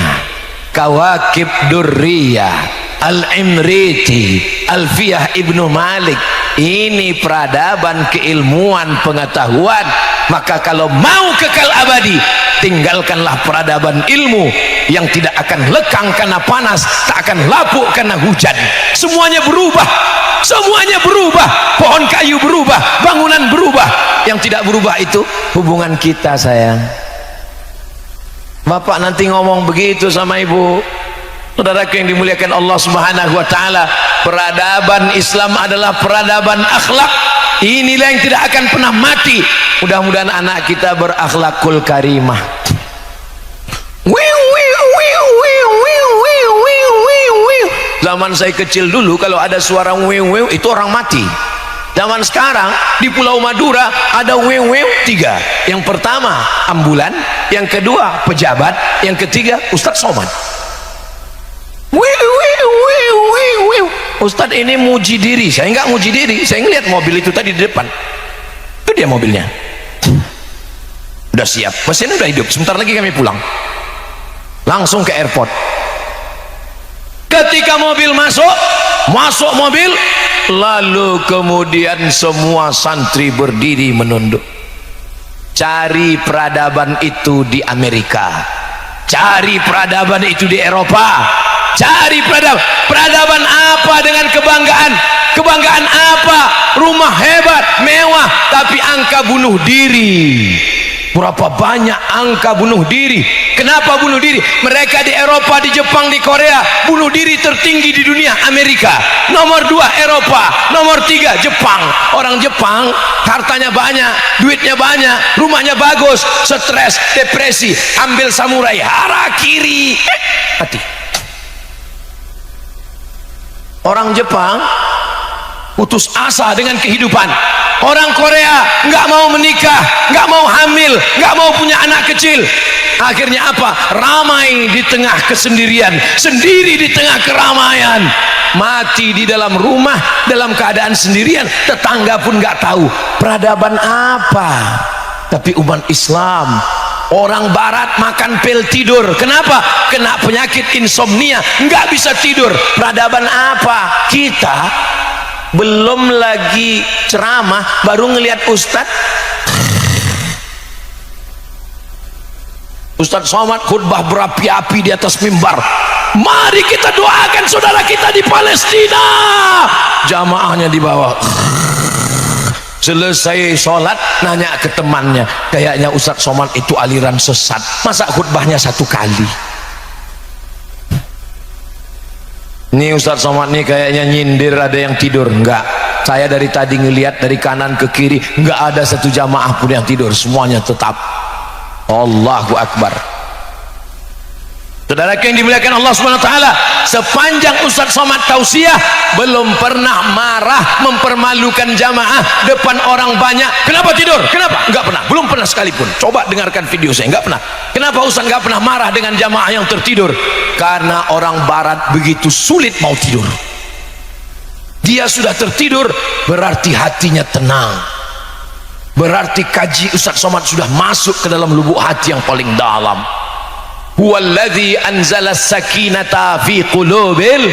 Kawakib Durriyah, Al-Imriti, Alfiyah Ibnu Malik. Ini peradaban keilmuan pengetahuan. Maka kalau mau kekal abadi, tinggalkanlah peradaban ilmu yang tidak akan lekang karena panas, tak akan lapuk karena hujan. Semuanya berubah, semuanya berubah. Pohon kayu berubah, bangunan berubah. Yang tidak berubah itu hubungan kita, sayang. Bapak nanti ngomong begitu sama ibu. Saudaraku yang dimuliakan Allah Subhanahu wa taala, peradaban Islam adalah peradaban akhlak. Inilah yang tidak akan pernah mati. Mudah-mudahan anak kita berakhlakul karimah. Zaman saya kecil dulu kalau ada suara wew itu orang mati. Zaman sekarang di Pulau Madura ada wew 3. Yang pertama ambulan, yang kedua pejabat, yang ketiga Ustadz Somad. Ustadz ini muji diri, saya enggak muji diri. Saya ngeliat mobil itu tadi di depan, itu dia mobilnya, udah siap, mesin udah hidup, sebentar lagi kami pulang, langsung ke airport. Ketika mobil masuk mobil, lalu kemudian semua santri berdiri menunduk. Cari peradaban itu di Amerika, cari peradaban itu di Eropa, cari peradaban apa dengan kebanggaan apa, rumah hebat mewah, tapi angka bunuh diri. Berapa banyak angka bunuh diri? Kenapa bunuh diri? Mereka di Eropa, di Jepang, di Korea bunuh diri tertinggi di dunia Amerika. Nomor 2 Eropa, nomor 3 Jepang. Orang Jepang hartanya banyak, duitnya banyak, rumahnya bagus, stres, depresi, ambil samurai, harakiri, mati. Orang Jepang putus asa dengan kehidupan. Orang Korea nggak mau menikah, nggak mau hamil, nggak mau punya anak kecil. Akhirnya apa? Ramai di tengah kesendirian, sendiri di tengah keramaian, mati di dalam rumah dalam keadaan sendirian. Tetangga pun nggak tahu peradaban apa. Tapi umat Islam, orang Barat makan pil tidur. Kenapa? Kena penyakit insomnia, nggak bisa tidur. Peradaban apa? Kita belum lagi ceramah baru ngelihat Ustadz Somad khutbah berapi-api di atas mimbar. Mari kita doakan saudara kita di Palestina. Jamaahnya di bawah. Selesai sholat nanya ke temannya, kayaknya Ustadz Somad itu aliran sesat, masa khutbahnya 1 kali. Ini Ustadz Somad nih kayaknya nyindir, ada yang tidur. Enggak, saya dari tadi ngelihat dari kanan ke kiri enggak ada satu jamaah pun yang tidur, semuanya tetap. Allahu Akbar. Saudara yang dimuliakan Allah Subhanahu wa taala, sepanjang Ustadz Somad tausiah belum pernah marah mempermalukan jamaah depan orang banyak. Kenapa tidur? Kenapa? Enggak pernah, belum pernah sekalipun. Coba dengarkan video saya, enggak pernah. Kenapa Ustadz enggak pernah marah dengan jamaah yang tertidur? Karena orang Barat begitu sulit mau tidur. Dia sudah tertidur berarti hatinya tenang, berarti kaji Ustadz Somad sudah masuk ke dalam lubuk hati yang paling dalam. Huwallazi anzala sakinata fi qulubil,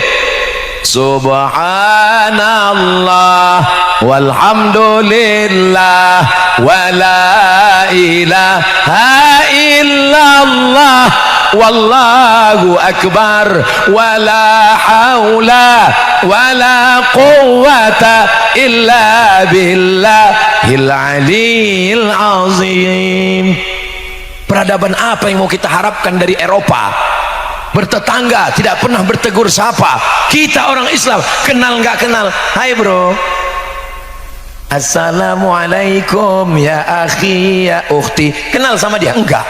subhanallah walhamdulillah wala ilaha illallah wallahu akbar wala haula wala quwwata illa billahil aliyil azim. Peradaban apa yang mau kita harapkan dari Eropa? Bertetangga tidak pernah bertegur sapa. Kita orang Islam kenal nggak kenal, hai bro, assalamualaikum ya akhi ya ukhti, kenal sama dia? Enggak.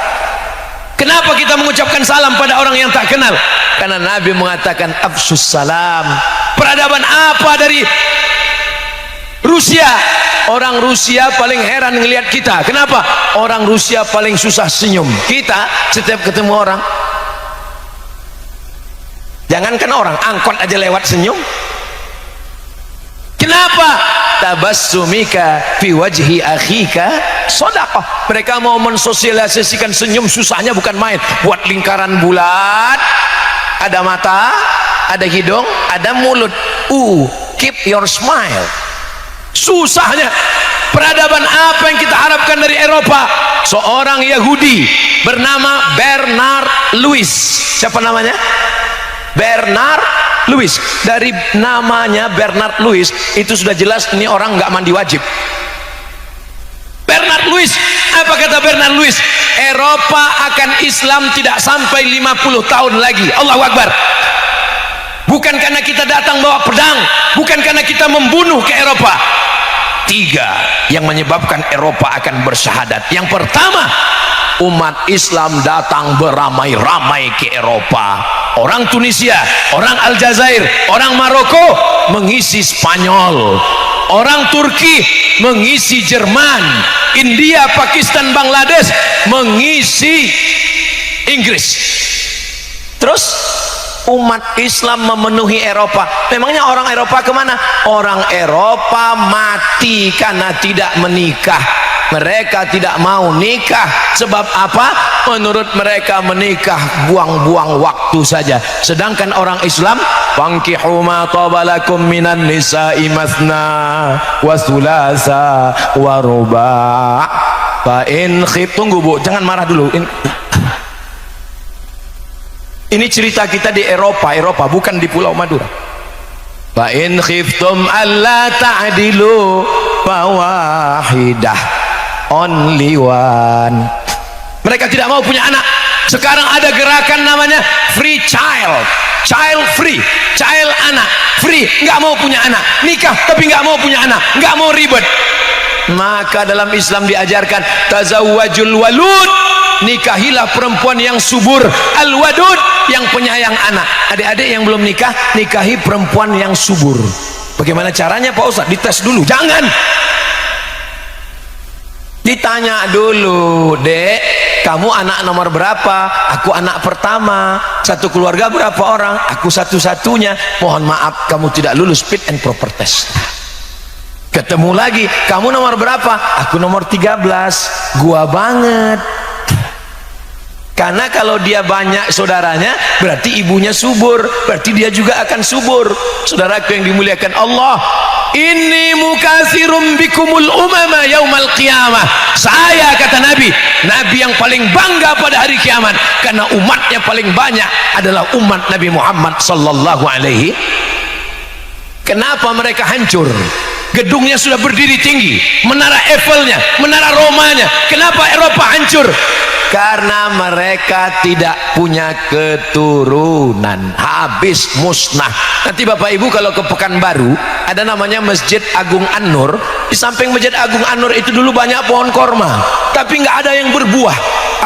Kenapa kita mengucapkan salam pada orang yang tak kenal? Karena Nabi mengatakan afsus salam. Peradaban apa dari Rusia? Orang Rusia paling heran ngelihat kita. Kenapa? Orang Rusia paling susah senyum. Kita setiap ketemu orang, jangankan orang, angkot aja lewat senyum. Kenapa? Tabassumika fi wajhi akhika shadaqah. Mereka mau mensosialisasikan senyum, susahnya bukan main. Buat lingkaran bulat, ada mata, ada hidung, ada mulut. Keep your smile. Susahnya. Peradaban apa yang kita harapkan dari Eropa? Seorang Yahudi bernama Bernard Lewis. Siapa namanya? Bernard Lewis. Dari namanya Bernard Lewis itu sudah jelas ini orang nggak mandi wajib. Bernard Lewis, apa kata Bernard Lewis? Eropa akan Islam tidak sampai 50 tahun lagi. Allahu Akbar. Bukan karena kita datang bawa pedang, bukan karena kita membunuh ke Eropa. 3 yang menyebabkan Eropa akan bersyahadat. Yang pertama, umat Islam datang beramai-ramai ke Eropa. Orang Tunisia, orang Aljazair, orang Maroko mengisi Spanyol, orang Turki mengisi Jerman, India, Pakistan, Bangladesh mengisi Inggris. Terus umat Islam memenuhi Eropa. Memangnya orang Eropa kemana? Orang Eropa mati karena tidak menikah. Mereka tidak mau nikah. Sebab apa? Menurut mereka menikah buang-buang waktu saja. Sedangkan orang Islam, fankihu ma tabalakum minan nisa'i mathna wa thulatha wa ruba'. Fa in khif, tunggu Bu, jangan marah dulu. Ini cerita kita di Eropa, bukan di Pulau Madura. Fa in khiftum alla ta'dilu fawahidah, only one. Mereka tidak mau punya anak. Sekarang ada gerakan namanya free child, child free, child anak free. Nggak mau punya anak, nikah tapi nggak mau punya anak, nggak mau ribet. Maka dalam Islam diajarkan tazawwajul walud, nikahilah perempuan yang subur, al-wadud, yang penyayang anak. Adik-adik yang belum nikah, nikahi perempuan yang subur. Bagaimana caranya Pak Ustaz? Dites dulu. Jangan ditanya dulu, Dek, kamu anak nomor berapa? Aku anak pertama. Satu keluarga berapa orang? Aku satu-satunya. Mohon maaf, kamu tidak lulus fit and proper test. Ketemu lagi, kamu nomor berapa? Aku nomor 13. Gua banget. Karena kalau dia banyak saudaranya, berarti ibunya subur, berarti dia juga akan subur. Saudaraku yang dimuliakan Allah, inni mukatsirum bikumul umama yaumal qiyamah. Saya, kata Nabi yang paling bangga pada hari kiamat, karena umatnya paling banyak adalah umat Nabi Muhammad sallallahu alaihi. Kenapa mereka hancur? Gedungnya sudah berdiri tinggi, menara Eiffelnya, menara Romanya. Kenapa Eropa hancur? Karena mereka tidak punya keturunan, habis musnah. Nanti Bapak Ibu kalau ke Pekanbaru, ada namanya Masjid Agung An-Nur. Di samping Masjid Agung An-Nur itu dulu banyak pohon korma, tapi nggak ada yang berbuah.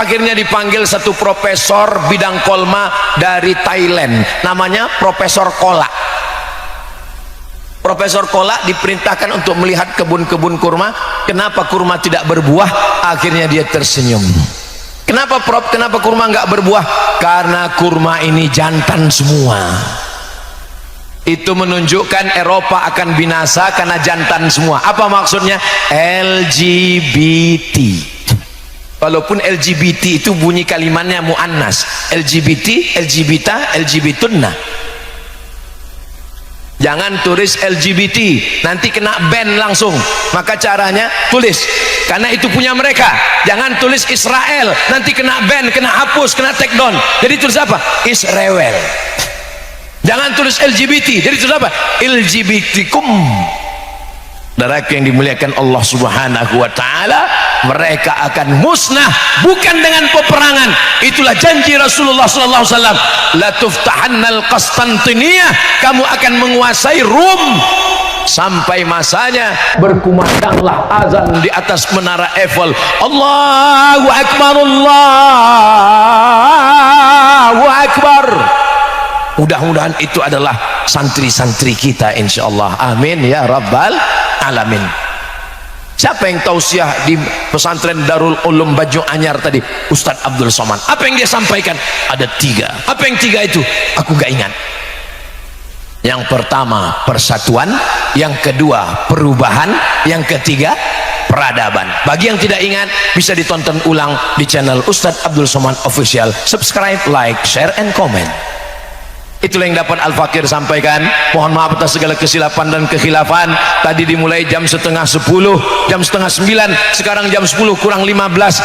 Akhirnya dipanggil satu profesor bidang kolma dari Thailand, namanya Profesor Kola. Profesor Kola diperintahkan untuk melihat kebun-kebun kurma. Kenapa kurma tidak berbuah? Akhirnya dia tersenyum. Kenapa Prof? Kenapa kurma nggak berbuah? Karena kurma ini jantan semua. Itu menunjukkan Eropa akan binasa karena jantan semua. Apa maksudnya? LGBT. Walaupun LGBT itu bunyi kalimatnya muannas. LGBT, LGBT, LGBTunna. Jangan tulis LGBT, nanti kena ban langsung. Maka caranya tulis, karena itu punya mereka. Jangan tulis Israel, nanti kena ban, kena hapus, kena take down. Jadi tulis apa? Israel. Jangan tulis LGBT, jadi tulis apa? LGBTkum. Saudaraku yang dimuliakan Allah Subhanahu wa taala, mereka akan musnah bukan dengan peperangan. Itulah janji Rasulullah sallallahu alaihi wasallam, la tuftahannal Qastantiniyah, kamu akan menguasai Rum. Sampai masanya berkumandanglah azan di atas menara Eiffel, Allahu akbar, Allahu akbar. Mudah-mudahan itu adalah santri-santri kita insyaallah. Amin ya rabbal alamin. Siapa yang tausiah di pesantren Darul Ulum Baju Anyar tadi? Ustadz Abdul Somad. Apa yang dia sampaikan? Ada 3. Apa yang 3 itu? Aku gak ingat. Yang pertama persatuan, yang kedua perubahan, yang ketiga peradaban. Bagi yang tidak ingat, bisa ditonton ulang di channel Ustadz Abdul Somad Official. Subscribe, like, share, and comment. Itulah yang dapat Al-Fakir sampaikan. Mohon maaf atas segala kesilapan dan kekhilafan. Tadi dimulai jam setengah 10, jam setengah 9, sekarang jam 10 kurang 15.